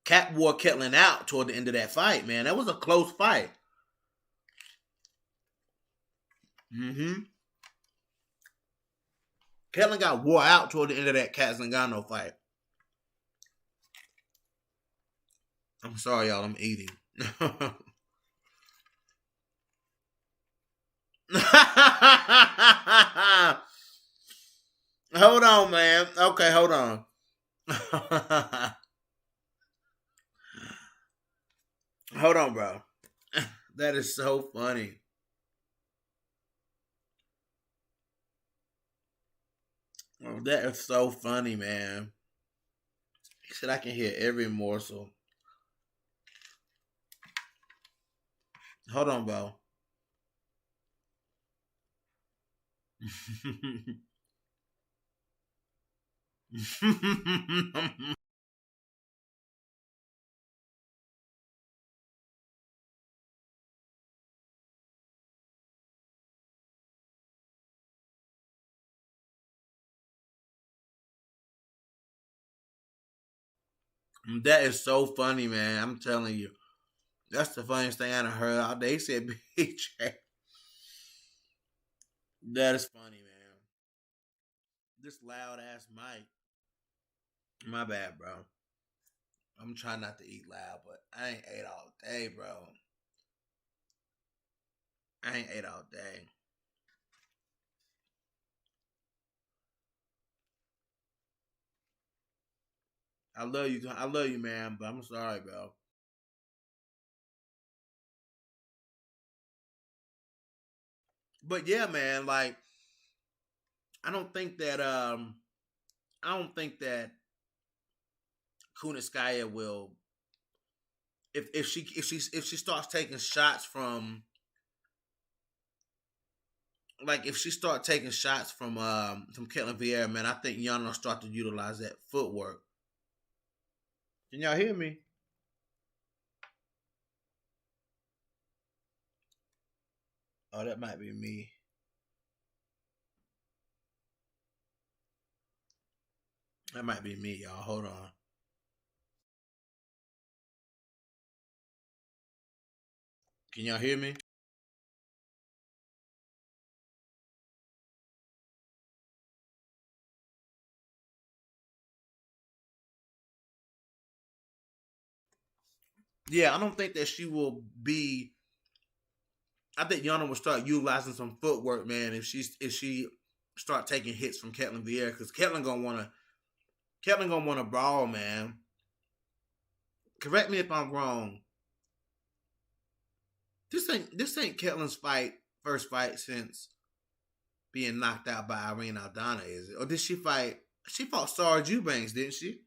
Kat wore Ketlin out toward the end of that fight, man. That was a close fight. Ketlin got wore out toward the end of that Kat Zingano fight. I'm sorry, y'all. I'm eating. Hold on, man. Okay, hold on. Hold on, bro. That is so funny. Oh, that is so funny, man. He said I can hear every morsel. Hold on, bro. That is so funny, man. I'm telling you. That's the funniest thing I done heard all day. He said BJ. That is funny, man. This loud ass mic. My bad, bro. I'm trying not to eat loud, but I ain't ate all day, bro. I ain't ate all day. I love you, man, but I'm sorry, bro. But yeah, man, like I don't think that I don't think that Kunitskaya will if she starts taking shots from like if she start taking shots from Ketlin Vieira, man, I think Yana will start to utilize that footwork. Can y'all hear me? Oh, that might be me. That might be me, y'all. Hold on. Can y'all hear me? Yeah, I don't think that she will be. I think Yana will start utilizing some footwork, man. If she start taking hits from Ketlin Vieira, because Ketlin gonna want to brawl, man. Correct me if I'm wrong. This ain't Ketlin's first fight since being knocked out by Irene Aldana, is it? Or did she fight? She fought Sarge Eubanks, didn't she?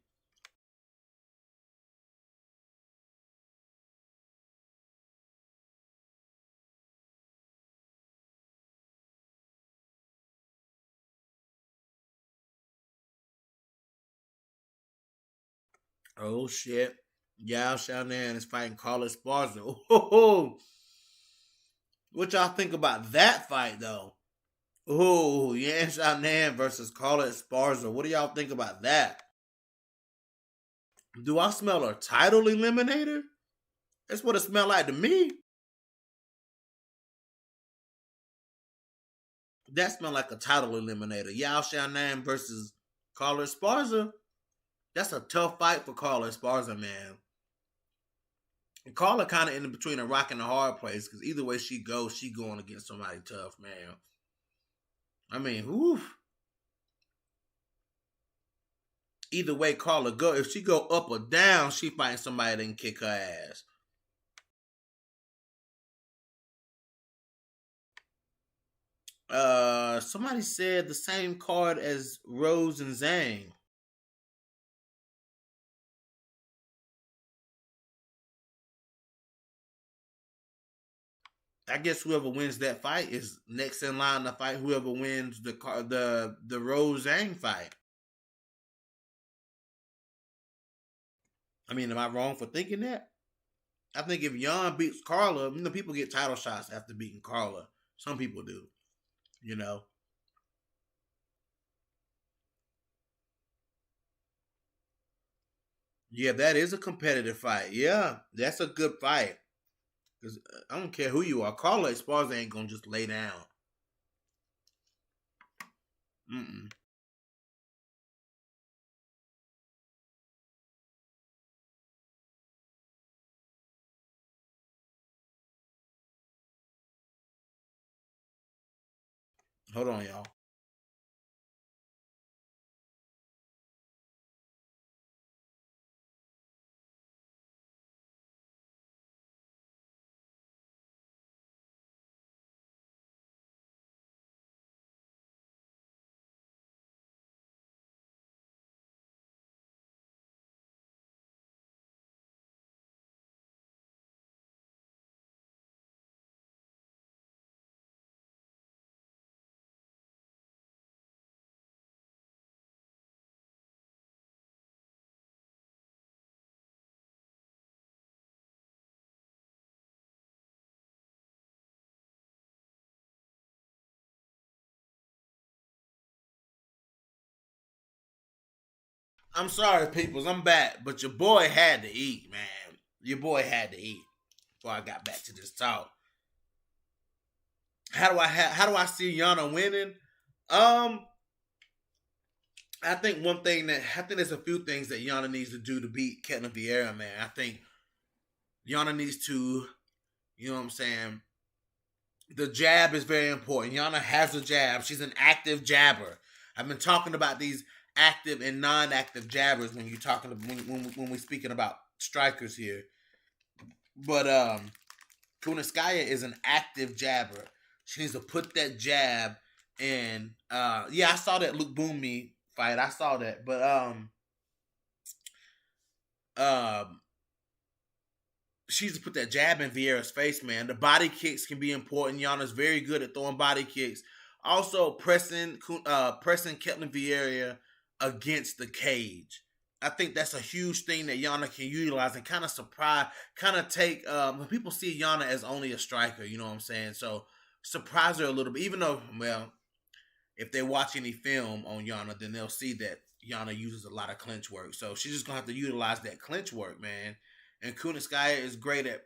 Oh shit. Yao Xiaonan is fighting Carlos Esparza. Oh, what y'all think about that fight though? Oh, Yan Xiaonan versus Carlos Esparza. What do y'all think about that? Do I smell a title eliminator? That's what it smelled like to me. That smelled like a title eliminator. Yao Xiaonan versus Carla Esparza. That's a tough fight for Carla Esparza, man. And Carla kind of in between a rock and a hard place because either way she goes, she going against somebody tough, man. I mean, whew. Either way Carla go, if she go up or down, she fighting somebody that can kick her ass. Somebody said the same card as Rose and Zhang. I guess whoever wins that fight is next in line to fight whoever wins the Rose Zhang fight. I mean, am I wrong for thinking that? I think if Jan beats Carla, people get title shots after beating Carla. Some people do, you know. Yeah, that is a competitive fight. Yeah, that's a good fight. Because I don't care who you are. Carla Esparza ain't going to just lay down. Mm-mm. Hold on, y'all. I'm sorry, peoples. I'm back. But your boy had to eat, man. Your boy had to eat before I got back to this talk. How do I see Yana winning? Um, I think there's a few things that Yana needs to do to beat Ketlin Vieira, man. I think Yana needs to, you know what I'm saying? The jab is very important. Yana has a jab. She's an active jabber. I've been talking about these active and non-active jabbers when you're talking when we're speaking about strikers here. But Kuniskaya is an active jabber. She needs to put that jab in. Yeah, I saw that Luke Boomy fight. I saw that, but um, she needs to put that jab in Vieira's face, man. The body kicks can be important. Yana's very good at throwing body kicks. Also, pressing Ketlin Vieira against the cage. I think that's a huge thing that Yana can utilize and kind of surprise, kind of take when people see Yana as only a striker. You know what I'm saying? So surprise her a little bit. Even though, well, if they watch any film on Yana, then they'll see that Yana uses a lot of clinch work. So she's just gonna have to utilize that clinch work, man. And Kuniskaya is great at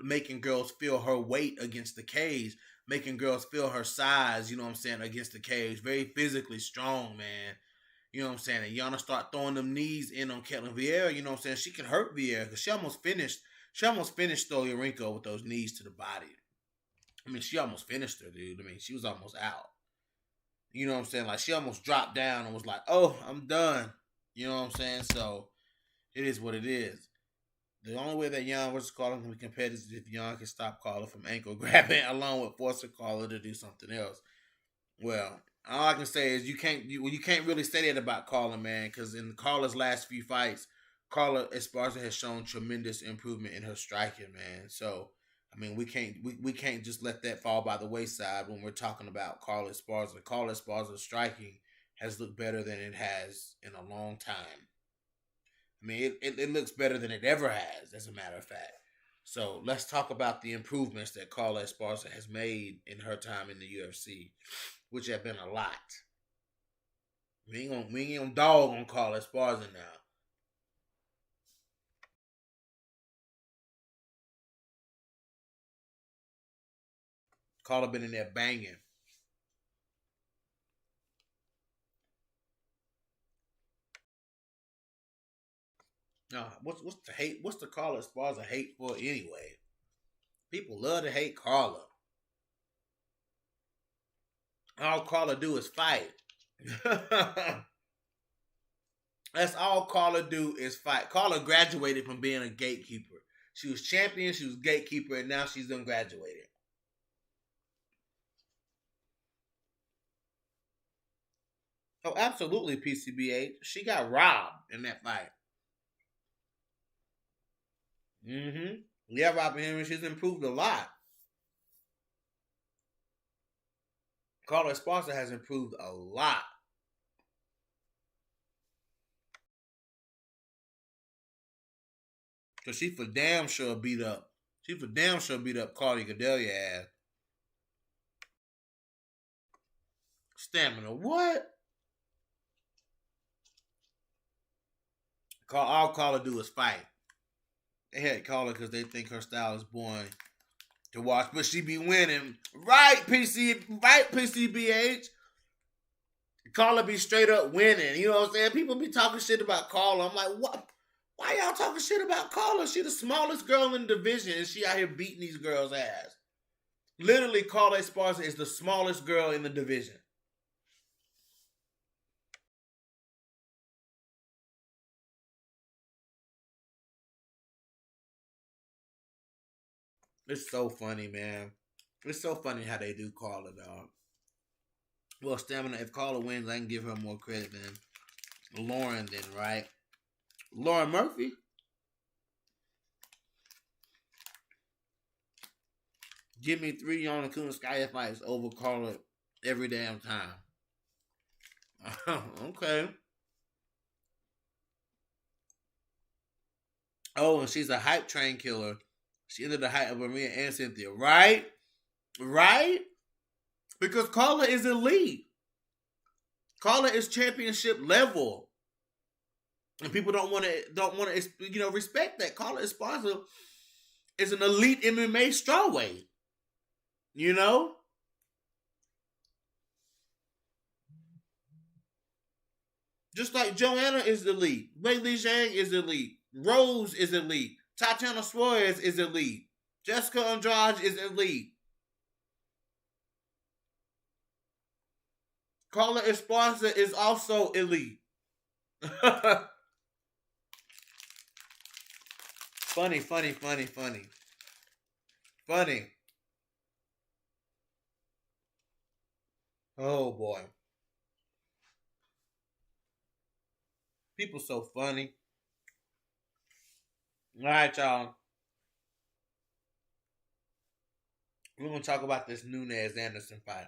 making girls feel her weight against the cage, making girls feel her size. You know what I'm saying, against the cage. Very physically strong, man. You know what I'm saying? And Yana start throwing them knees in on Ketlin Vieira. You know what I'm saying? She can hurt Vieira because she almost finished. She almost finished Stolyarenko with those knees to the body. I mean, she almost finished her, dude. I mean, she was almost out. You know what I'm saying? Like she almost dropped down and was like, "Oh, I'm done." You know what I'm saying? So it is what it is. The only way that Jan versus Carla can be competitive is if Jan can stop Carla from ankle grabbing, along with forcing Carla to do something else. Well, all I can say is you can't really say that about Carla, man, because in Carla's last few fights, Carla Esparza has shown tremendous improvement in her striking, man. So I mean, we can't just let that fall by the wayside when we're talking about Carla Esparza. Carla Esparza's striking has looked better than it has in a long time. I mean, it looks better than it ever has, as a matter of fact. So let's talk about the improvements that Carla Esparza has made in her time in the UFC, which have been a lot. We ain't gonna dog on Carla Esparza now. Carla been in there banging. What's the hate? What's the Carla Esparza hate for anyway? People love to hate Carla. All Carla do is fight. That's all Carla do is fight. Carla graduated from being a gatekeeper. She was champion, she was gatekeeper, and now she's done graduated. Oh, absolutely, PCBH. She got robbed in that fight. Mm-hmm. Yeah, Robin Henry, she's improved a lot. Carla Esparza has improved a lot. Cause she for damn sure beat up. She for damn sure beat up Claudia Gadelia ass. Stamina, what? All Carla do is fight. They had Carla because they think her style is boring to watch, but she be winning. Right, PCBH. Carla be straight up winning. You know what I'm saying? People be talking shit about Carla. I'm like, what? Why y'all talking shit about Carla? She the smallest girl in the division, and she out here beating these girls' ass. Literally, Carla Esparza is the smallest girl in the division. It's so funny, man. It's so funny how they do Carla, dog. Well, Stamina, if Carla wins, I can give her more credit than Lauren then, right? Lauren Murphy? Give me 3 Yana Kuna Sky fights over Carla every damn time. Okay. Oh, and she's a hype train killer. She ended the height of Maria and Cynthia. Right? Right? Because Carla is elite. Carla is championship level. And people don't want to respect that. Carla Esparza is an elite MMA strawweight. You know? Just like Joanna is elite. Weili Zhang is elite. Rose is elite. Tatiana Suarez is elite. Jessica Andrade is elite. Carla Esparza is also elite. Funny. Oh boy. People so funny. Alright, y'all. We're gonna talk about this Nunes Anderson fight.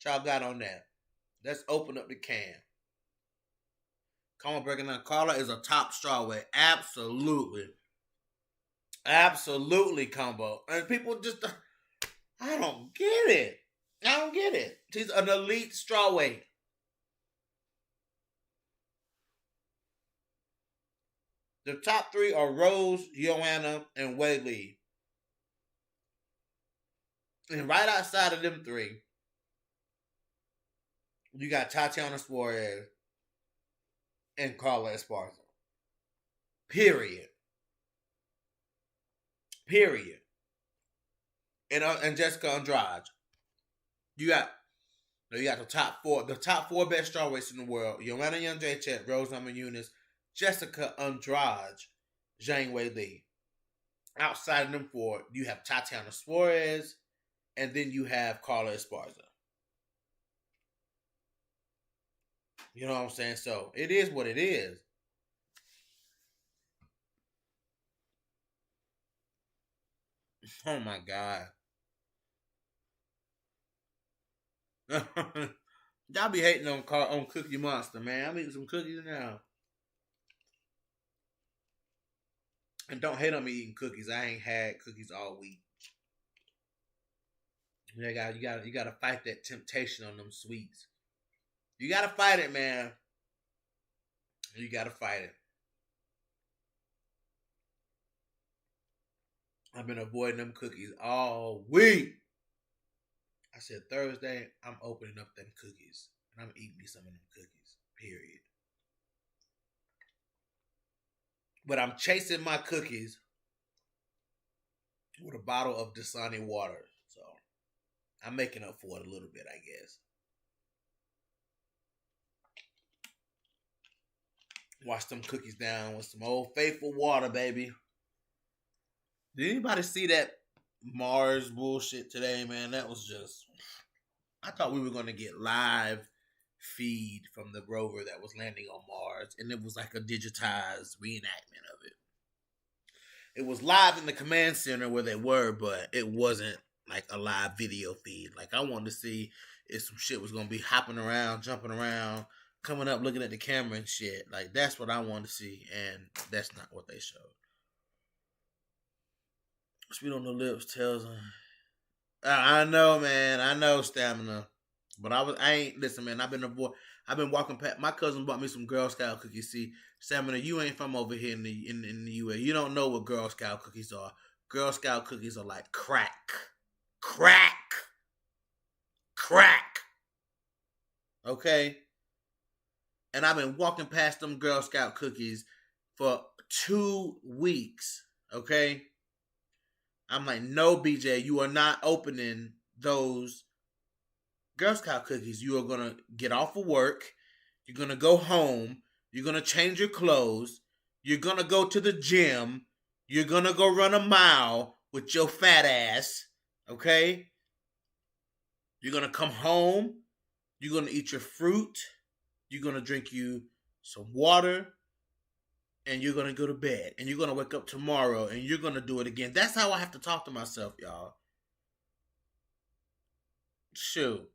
What y'all got on that? Let's open up the can. Come on, breaking down. Carla is a top strawweight. Absolutely. Absolutely, combo. And people just, I don't get it. She's an elite strawweight. The top 3 are Rose, Joanna, and Weili. And right outside of them 3, you got Tatiana Suarez and Carla Esparza. Period. And Jessica Andrade. You got the top 4. The top 4 best strawweights in the world. Joanna Jędrzejczyk, Rose Namajunas, Jessica Andrade, Zhang Weili. Outside of them 4, you have Tatiana Suarez, and then you have Carla Esparza. You know what I'm saying? So it is what it is. Oh my God. Y'all be hating on Cookie Monster, man. I'm eating some cookies now. And don't hate on me eating cookies. I ain't had cookies all week. You gotta fight that temptation on them sweets. You gotta fight it, man. You gotta fight it. I've been avoiding them cookies all week. I said Thursday, I'm opening up them cookies. And I'm eating me some of them cookies. Period. But I'm chasing my cookies with a bottle of Dasani water. So I'm making up for it a little bit, I guess. Wash them cookies down with some old faithful water, baby. Did anybody see that Mars bullshit today, man? That was just... I thought we were going to get live feed from the rover that was landing on Mars, and it was like a digitized reenactment of it. It was live in the command center where they were, but it wasn't like a live video feed. Like, I wanted to see if some shit was going to be hopping around, jumping around, coming up, looking at the camera and shit. Like, that's what I wanted to see, and that's not what they showed. Sweet on the lips tells them. I know, man. I know, Stamina. But I ain't, listen, man, I've been walking past, my cousin bought me some Girl Scout cookies. See, Stamina, you ain't from over here in the U.S. You don't know what Girl Scout cookies are. Girl Scout cookies are like crack. Crack. Crack. Okay? And I've been walking past them Girl Scout cookies for 2 weeks. Okay? I'm like, no, BJ, you are not opening those Girl Scout cookies. You are going to get off of work. You're going to go home. You're going to change your clothes. You're going to go to the gym. You're going to go run a mile with your fat ass. Okay? You're going to come home. You're going to eat your fruit. You're going to drink you some water. And you're going to go to bed. And you're going to wake up tomorrow. And you're going to do it again. That's how I have to talk to myself, y'all. Shoot.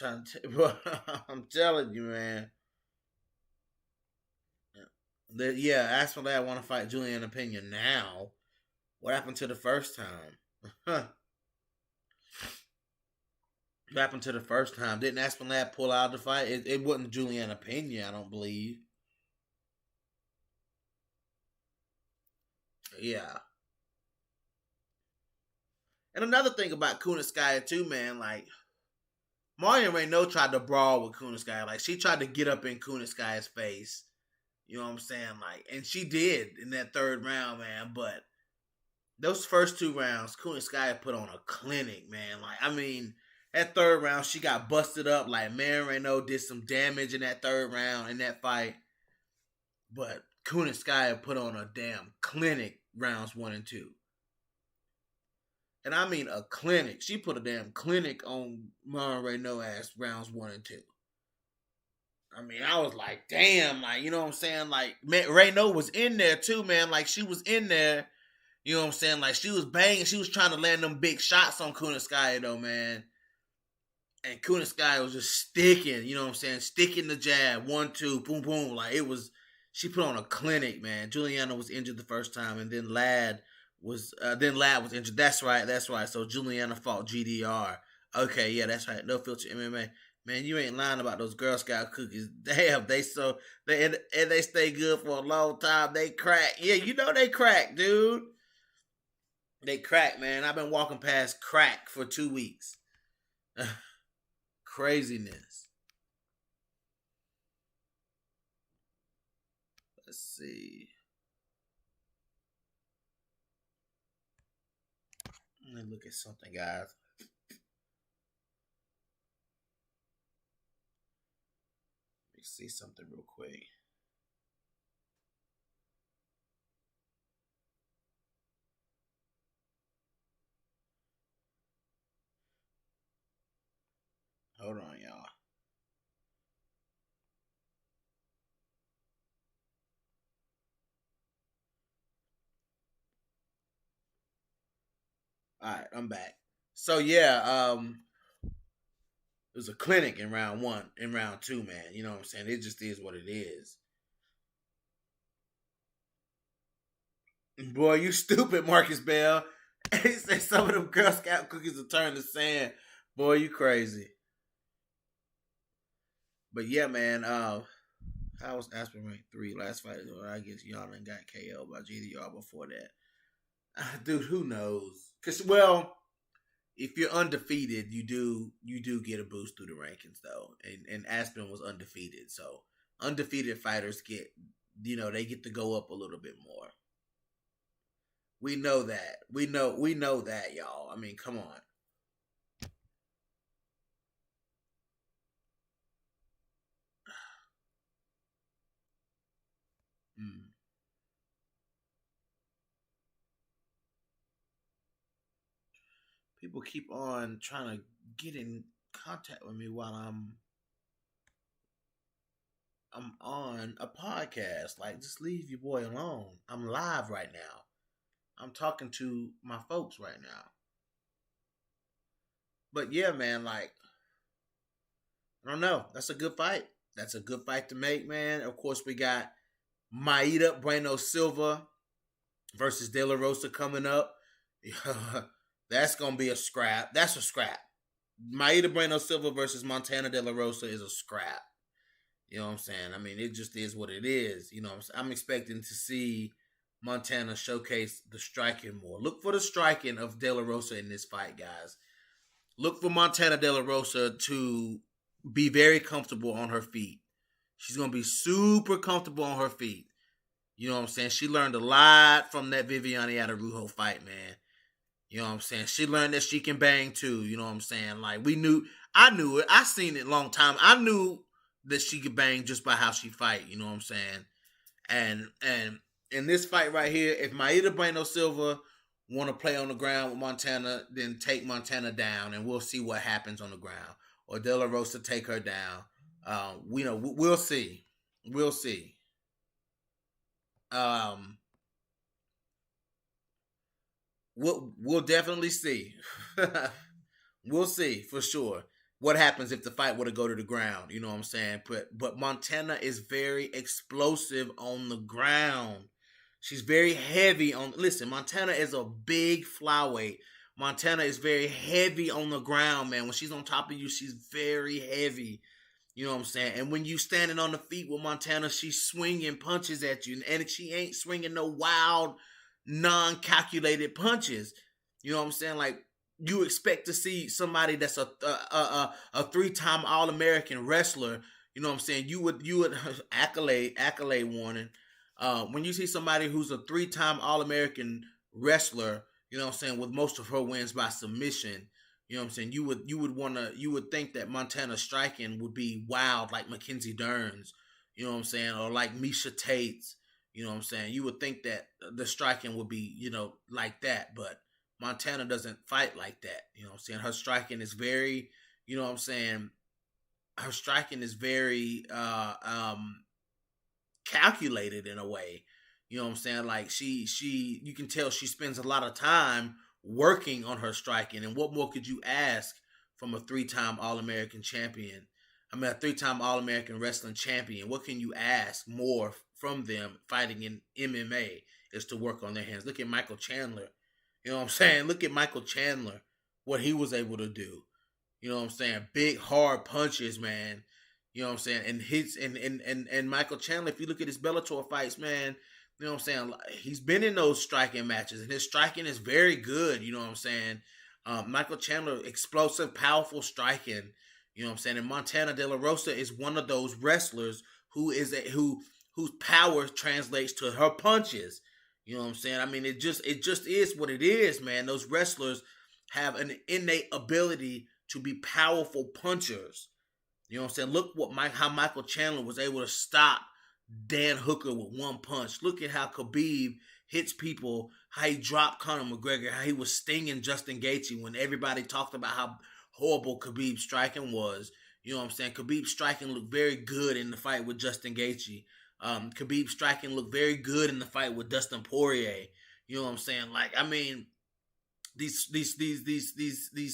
I'm telling you, man. Yeah, ask for that. I want to fight Juliana Pena now. What happened to the first time? What happened to the first time? Didn't Aspinall pull out the fight? It wasn't Juliana Pena, I don't believe. Yeah. And another thing about Kunitskaya too, man, like Marion Renault tried to brawl with Kunitskaya. Like, she tried to get up in Kunitskaya's face. You know what I'm saying? Like, and she did in that third round, man. But those first 2 rounds, Kunitskaya put on a clinic, man. Like, I mean, that third round, she got busted up. Like, Marion Renault did some damage in that third round in that fight. But Kunitskaya put on a damn clinic rounds 1 and 2. And I mean a clinic. She put a damn clinic on Marion Renault ass rounds 1 and 2. I mean, I was like, damn, like, you know what I'm saying? Like, Renault was in there too, man. Like, she was in there. You know what I'm saying? Like, she was banging. She was trying to land them big shots on Kunitskaya, though, man. And Kunitskaya was just sticking, you know what I'm saying? Sticking the jab. 1, 2, boom, boom. Like, it was, she put on a clinic, man. Juliana was injured the first time, and then Ladd was injured. That's right. So Juliana fought GDR. Okay, yeah, that's right. No Filter MMA. Man, you ain't lying about those Girl Scout cookies. Damn, they stay good for a long time. They crack. Yeah, you know they crack, dude. They crack, man. I've been walking past crack for 2 weeks. Craziness. Let's see. Let me look at something, guys. Let me see something real quick. Hold on, y'all. All right, I'm back. So yeah, it was a clinic in round 1, in round 2, man. You know what I'm saying? It just is what it is. Boy, you stupid, Marcus Bell. He said some of them Girl Scout cookies will turn to sand. Boy, you crazy. But yeah, man. How was Aspen ranked 3 last fight? I guess y'all done got KO by GDR before that. Dude, who knows? Cause if you're undefeated, you do get a boost through the rankings though. And Aspen was undefeated, so undefeated fighters get they get to go up a little bit more. We know that. We know that, y'all. I mean, come on. Mm. People keep on trying to get in contact with me while I'm on a podcast. Like, just leave your boy alone. I'm live right now. I'm talking to my folks right now. But yeah, man, like, I don't know. That's a good fight. That's a good fight to make, man. Of course, we got Maida Bueno Silva versus De La Rosa coming up. That's going to be a scrap. That's a scrap. Maida Bueno Silva versus Montana De La Rosa is a scrap. You know what I'm saying? I mean, it just is what it is. You know, I'm expecting to see Montana showcase the striking more. Look for the striking of De La Rosa in this fight, guys. Look for Montana De La Rosa to be very comfortable on her feet. She's going to be super comfortable on her feet. You know what I'm saying? She learned a lot from that Viviane Araujo fight, man. You know what I'm saying? She learned that she can bang too. You know what I'm saying? Like, I knew it. I seen it a long time. I knew that she could bang just by how she fight. You know what I'm saying? And in this fight right here, if Maida Bueno Silva want to play on the ground with Montana, then take Montana down, and we'll see what happens on the ground. Or De La Rosa take her down. We'll see. We'll see. We'll definitely see. We'll see for sure what happens if the fight were to go to the ground. You know what I'm saying? But Montana is very explosive on the ground. She's very heavy on. Listen, Montana is a big flyweight. Montana is very heavy on the ground, man. When she's on top of you, she's very heavy. You know what I'm saying? And when you standing on the feet with Montana, she's swinging punches at you. And she ain't swinging no wild, non-calculated punches. You know what I'm saying? Like, you expect to see somebody that's a 3-time All-American wrestler. You know what I'm saying? You would accolade warning. When you see somebody who's a 3-time All-American wrestler, you know what I'm saying, with most of her wins by submission, you know what I'm saying, you would think that Montana's striking would be wild like Mackenzie Dern's, you know what I'm saying, or like Misha Tate's, you know what I'm saying. You would think that the striking would be, like that, but Montana doesn't fight like that. You know what I'm saying? Her striking is very, you know what I'm saying, her striking is very calculated in a way. You know what I'm saying? Like, you can tell she spends a lot of time working on her striking. And what more could you ask from a 3-time All-American champion? I mean, a 3-time All-American wrestling champion. What can you ask more from them fighting in MMA is to work on their hands? Look at Michael Chandler. You know what I'm saying? Look at Michael Chandler, what he was able to do. You know what I'm saying? Big, hard punches, man. You know what I'm saying? And his and Michael Chandler, if you look at his Bellator fights, man, you know what I'm saying? He's been in those striking matches, and his striking is very good. You know what I'm saying? Michael Chandler, explosive, powerful striking. You know what I'm saying? And Montana De La Rosa is one of those wrestlers whose power translates to her punches. You know what I'm saying? I mean, it just is what it is, man. Those wrestlers have an innate ability to be powerful punchers. You know what I'm saying? Look how Michael Chandler was able to stop Dan Hooker with one punch. Look at how Khabib hits people, how he dropped Conor McGregor, how he was stinging Justin Gaethje when everybody talked about how horrible Khabib's striking was. You know what I'm saying? Khabib's striking looked very good in the fight with Justin Gaethje. Khabib's striking looked very good in the fight with Dustin Poirier. You know what I'm saying? Like, I mean, these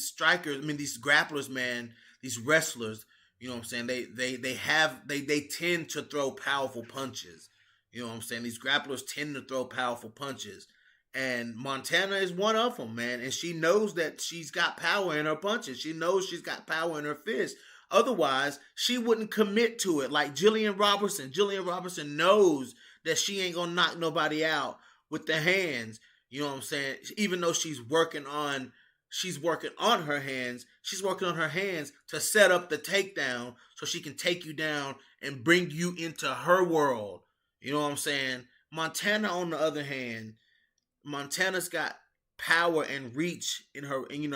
strikers, I mean, these grapplers, man, these wrestlers, you know what I'm saying? They tend to throw powerful punches. You know what I'm saying? These grapplers tend to throw powerful punches. And Montana is one of them, man. And she knows that she's got power in her punches. She knows she's got power in her fists. Otherwise, she wouldn't commit to it. Like Jillian Robertson. Jillian Robertson knows that she ain't gonna knock nobody out with the hands. You know what I'm saying? Even though she's working on her hands. She's working on her hands to set up the takedown so she can take you down and bring you into her world. You know what I'm saying? Montana, on the other hand, Montana's got power and reach in her, and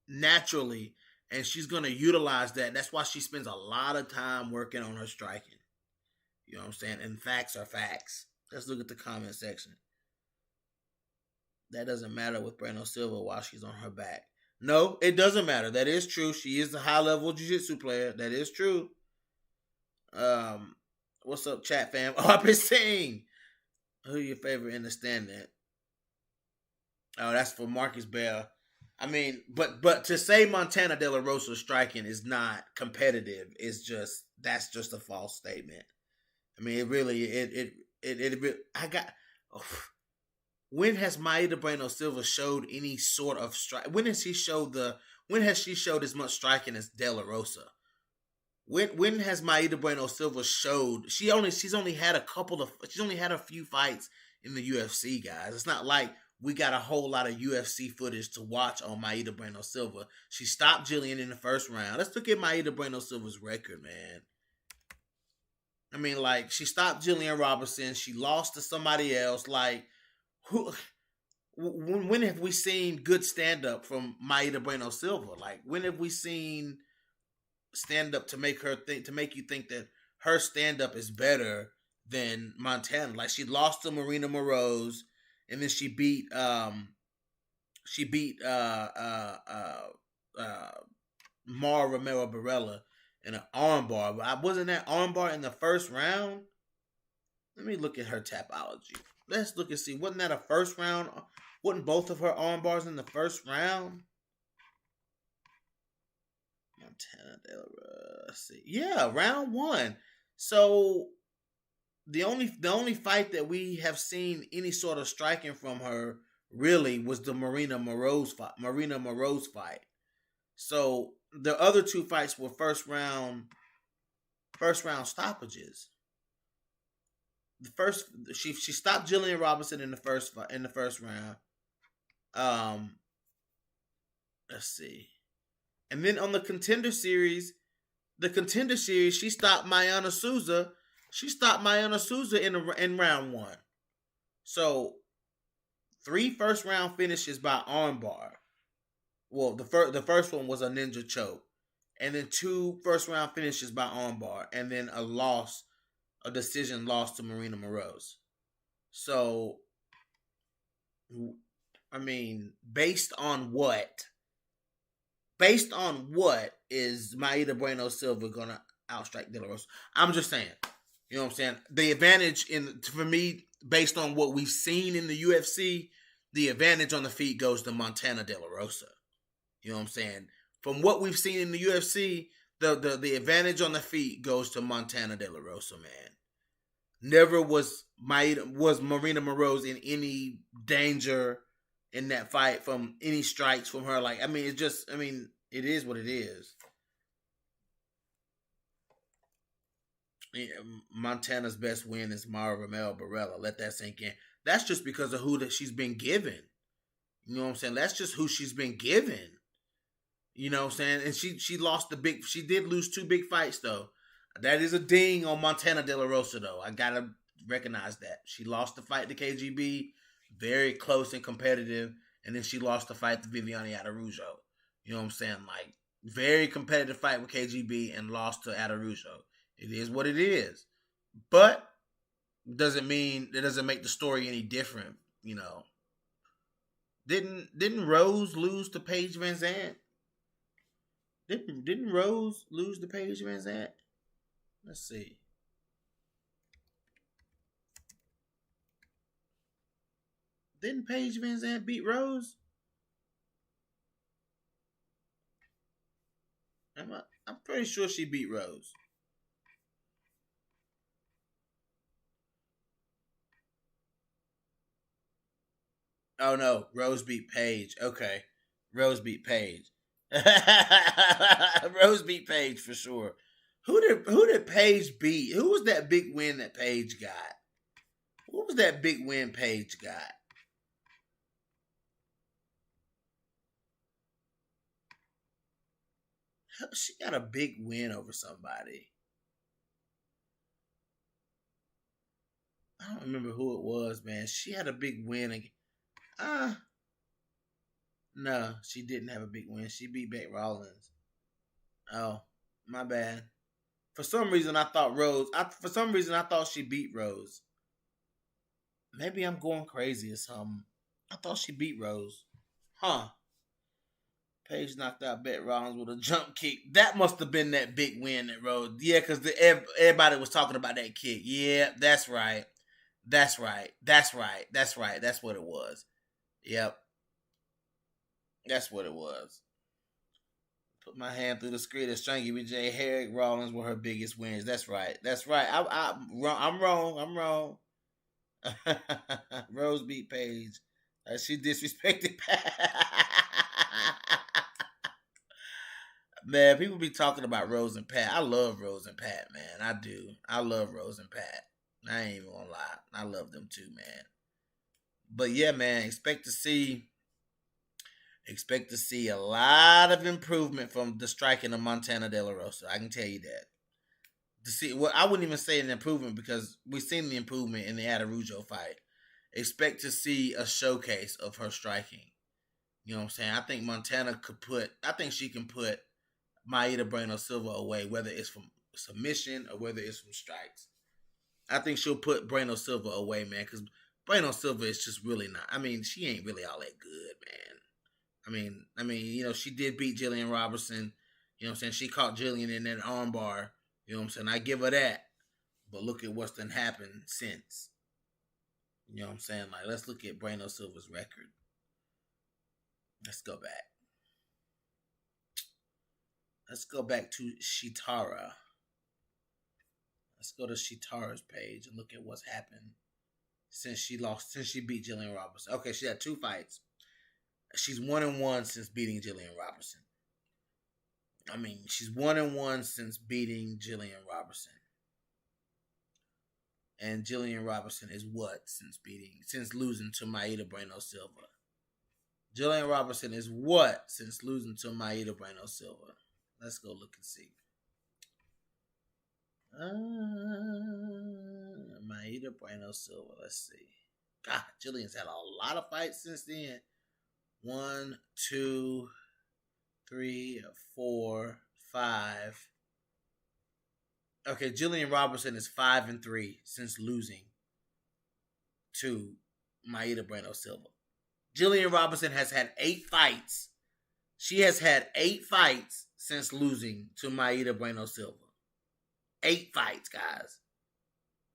naturally, and she's gonna utilize that. That's why she spends a lot of time working on her striking. You know what I'm saying? And facts are facts. Let's look at the comment section. That doesn't matter with Breno Silva while she's on her back. No, it doesn't matter. That is true. She is a high level jiu-jitsu player. That is true. What's up, chat fam? Oh, I've been saying, who your favorite in the stand-in? Oh, that's for Marcus Bell. I mean, but to say Montana De La Rosa striking is not competitive is that's just a false statement. I mean, it really I got. Oh, when has Maida Bueno Silva showed any sort of strike? When has she showed as much striking as De La Rosa? When has Maida Bueno Silva showed? She's only had a few fights in the UFC, guys. It's not like we got a whole lot of UFC footage to watch on Maida Bueno Silva. She stopped Jillian in the first round. Let's look at Maida Bueno Silva's record, man. I mean, like, she stopped Jillian Robertson. She lost to somebody else. Like, when have we seen good stand-up from Maida Bueno Silva? Like, when have we seen stand-up to make you think that her stand-up is better than Montana? Like, she lost to Marina Moroz, and then she beat Mara Romero Barella in an armbar. But wasn't that armbar in the first round? Let me look at her tapology. Let's look and see. Wasn't that a first round? Wasn't both of her armbars in the first round? Montana let's see. Yeah, round 1. So the only fight that we have seen any sort of striking from her really was the Marina Moroz fight. So the other 2 fights were first round stoppages. She stopped Jillian Robinson in the first round. Let's see. And then on the Contender Series, she stopped Mayana Souza. She stopped Mayana Souza in round 1. So 3 first round finishes by armbar. Well, the first one was a ninja choke, and then 2 first round finishes by armbar, and then a decision loss to Marina Moroz. So, I mean, based on what is Maida Bueno Silva gonna outstrike De La Rosa? I'm just saying. You know what I'm saying? The advantage for me, based on what we've seen in the UFC, the advantage on the feet goes to Montana De La Rosa. You know what I'm saying? From what we've seen in the UFC, the advantage on the feet goes to Montana De La Rosa, man. Never was Marina Moroz in any danger in that fight from any strikes from her. Like, I mean, it is what it is. Yeah, Montana's best win is Mara Romero Barella. Let that sink in. That's just because of who that she's been given. You know what I'm saying? That's just who she's been given. You know what I'm saying? And she did lose 2 big fights though. That is a ding on Montana De La Rosa though. I gotta recognize that. She lost the fight to KGB, very close and competitive, and then she lost the fight to Viviane Araujo. You know what I'm saying? Like, very competitive fight with KGB and lost to Araujo. It is what it is. But it doesn't make the story any different, you know. Didn't Rose lose to Paige Van Zandt? Didn't Rose lose to Paige Van Zandt? Let's see. Didn't Paige Van Zandt beat Rose? I'm pretty sure she beat Rose. Oh no, Rose beat Paige. Okay. Rose beat Paige. Rose beat Paige for sure. Who did Paige beat? Who was that big win that Paige got? What was that big win Paige got? She got a big win over somebody. I don't remember who it was, man. She had a big win. No, she didn't have a big win. She beat Beck Rollins. Oh, my bad. For some reason, I thought she beat Rose. Maybe I'm going crazy or something. I thought she beat Rose. Huh. Paige knocked out Beck Rollins with a jump kick. That must have been that big win that Rose. Yeah, because everybody was talking about that kick. Yeah, that's right. That's right. That's what it was. Yep. That's what it was. Put my hand through the screen of Strangy with Jay Herrick Rollins were her biggest wins. That's right. I'm wrong. Rose beat Paige. She disrespected Pat. Man, people be talking about Rose and Pat. I love Rose and Pat, man. I do. I love Rose and Pat. I ain't even gonna lie. I love them too, man. But yeah, man, expect to see a lot of improvement from the striking of Montana De La Rosa. I can tell you that. I wouldn't even say an improvement because we've seen the improvement in the Atarujo fight. Expect to see a showcase of her striking. You know what I'm saying? I think she can put Maida Bueno Silva away, whether it's from submission or whether it's from strikes. I think she'll put Bueno Silva away, man, because Bueno Silva is just really not. I mean, she ain't really all that good, man. I mean, she did beat Jillian Robertson. You know what I'm saying? She caught Jillian in that armbar. You know what I'm saying? I give her that. But look at what's done happened since. You know what I'm saying? Like, let's look at Bueno Silva's record. Let's go back. Let's go back to Shitara. Let's go to Shitara's page and look at what's happened since she beat Jillian Robertson. Okay, she had 2 fights. She's 1-1 since beating Jillian Robertson. I mean, she's 1-1 since beating Jillian Robertson. And Jillian Robertson is what since losing to Maida Bueno Silva? Jillian Robertson is what since losing to Maida Bueno Silva? Let's go look and see. Maida Bueno Silva. Let's see. God, Jillian's had a lot of fights since then. 1, 2, 3, 4, 5. Okay, Jillian Robertson is 5-3 since losing to Maida Bueno Silva. Jillian Robertson has had 8 fights. She has had 8 fights since losing to Maida Bueno Silva. 8 fights, guys.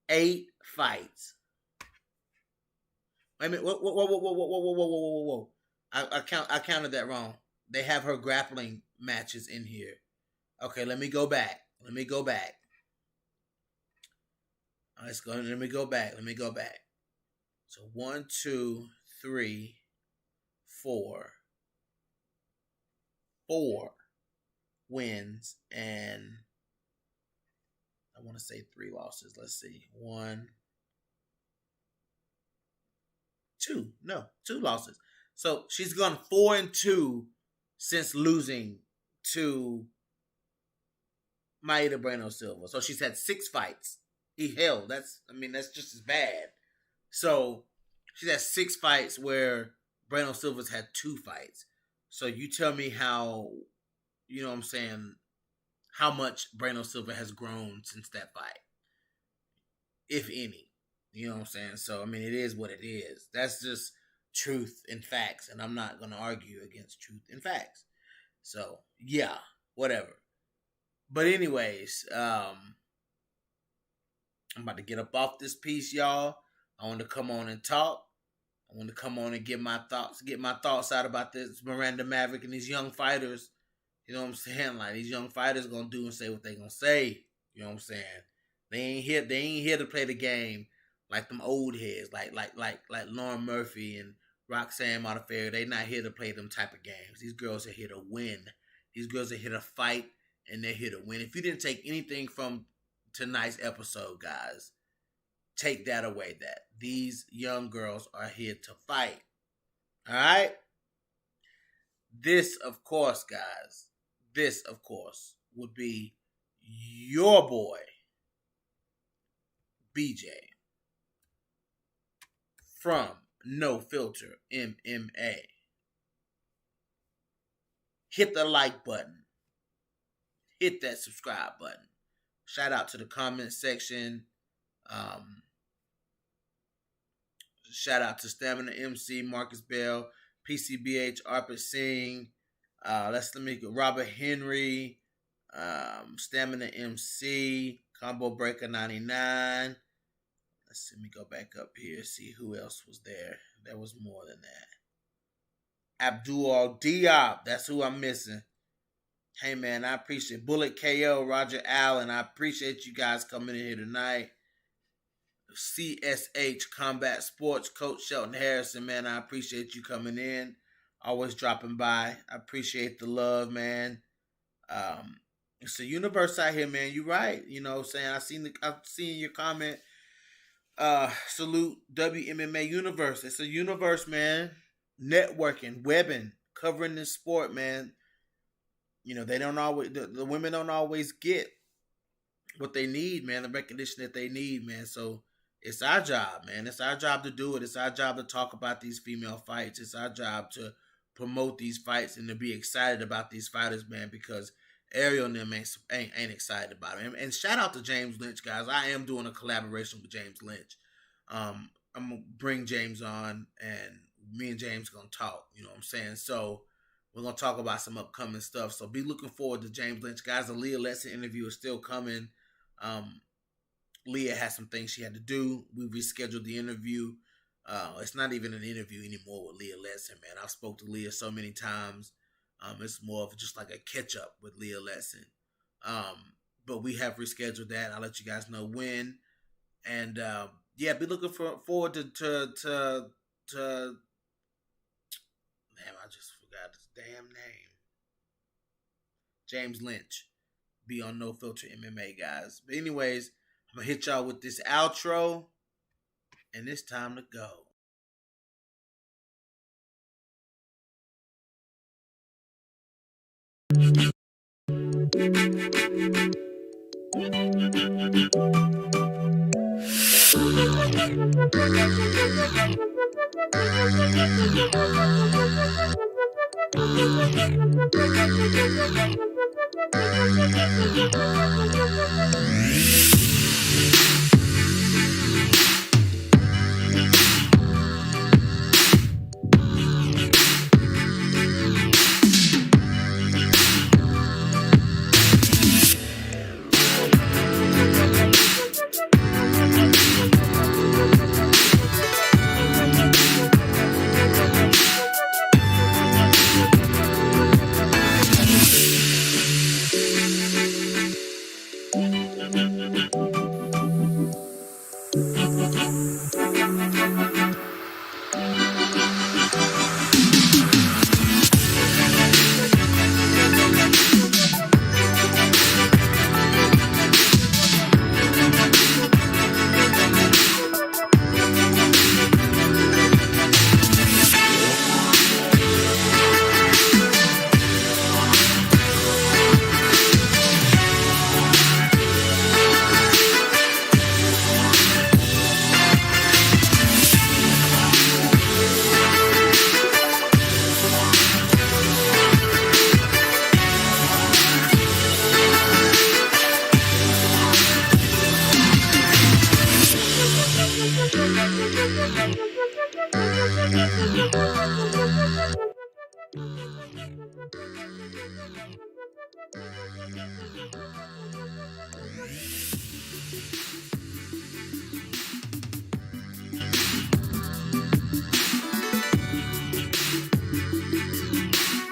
8 fights. Wait a minute. Whoa. I counted that wrong. They have her grappling matches in here. Okay, let me go back. Let me go back. So 1, 2, 3, 4. 4 wins and I want to say 3 losses. Let's see. 1, 2. No, 2 losses. So she's gone 4-2 since losing to Maida Bueno Silva. So she's had 6 fights. Hell, that's just as bad. So she's had 6 fights where Bueno Silva's had 2 fights. So you tell me how, you know what I'm saying, how much Bueno Silva has grown since that fight. If any. You know what I'm saying? So, I mean, it is what it is. That's just truth and facts. And I'm not going to argue against truth and facts. So, yeah, whatever. But anyways, I'm about to get up off this piece, y'all. I want to come on and talk. I want to come on and get my thoughts out about this Miranda Maverick and these young fighters. You know what I'm saying? Like, these young fighters gonna do and say what they gonna say. You know what I'm saying? They ain't here to play the game like them old heads, like Lauren Murphy and Roxanne Modafferi. They not here to play them type of games. These girls are here to win. These girls are here to fight and they're here to win. If you didn't take anything from tonight's episode, guys, take that away. That these young girls are here to fight. All right. This, of course, guys. This, of course, would be your boy, BJ, from No Filter MMA. Hit the like button. Hit that subscribe button. Shout out to the comment section. Shout out to Stamina MC, Marcus Bell, PCBH, Arpit Singh. Let me go. Robert Henry, Stamina MC, Combo Breaker 99. Let me go back up here, see who else was there. There was more than that. Abdul Diop, that's who I'm missing. Hey man, I appreciate Bullet KO, Roger Allen. I appreciate you guys coming in here tonight. CSH Combat Sports, Coach Shelton Harrison, man, I appreciate you coming in. Always dropping by. I appreciate the love, man. It's a universe out here, man. You're right. You know what I'm saying? I've seen your comment. Salute WMMA Universe. It's a universe, man. Networking, webbing, covering this sport, man. You know, they don't always, the women don't always get what they need, man, the recognition that they need, man. So it's our job, man. It's our job to do it. It's our job to talk about these female fights. It's our job to promote these fights and to be excited about these fighters, man, because Ariel and them ain't excited about it. And shout out to James Lynch, guys. I am doing a collaboration with James Lynch. I'm going to bring James on, and me and James going to talk, you know what I'm saying? So we're going to talk about some upcoming stuff. So be looking forward to James Lynch. Guys, the Leah Lesson interview is still coming. Leah has some things she had to do. We rescheduled the interview. It's not even an interview anymore with Leah Lesson, man. I've spoke to Leah so many times. It's more of just like a catch-up with Leah Lesson. But we have rescheduled that. I'll let you guys know when. And, yeah, be looking forward to damn, I just forgot his damn name. James Lynch. Be on No Filter MMA, guys. But anyways, I'm going to hit y'all with this outro. And it's time to go.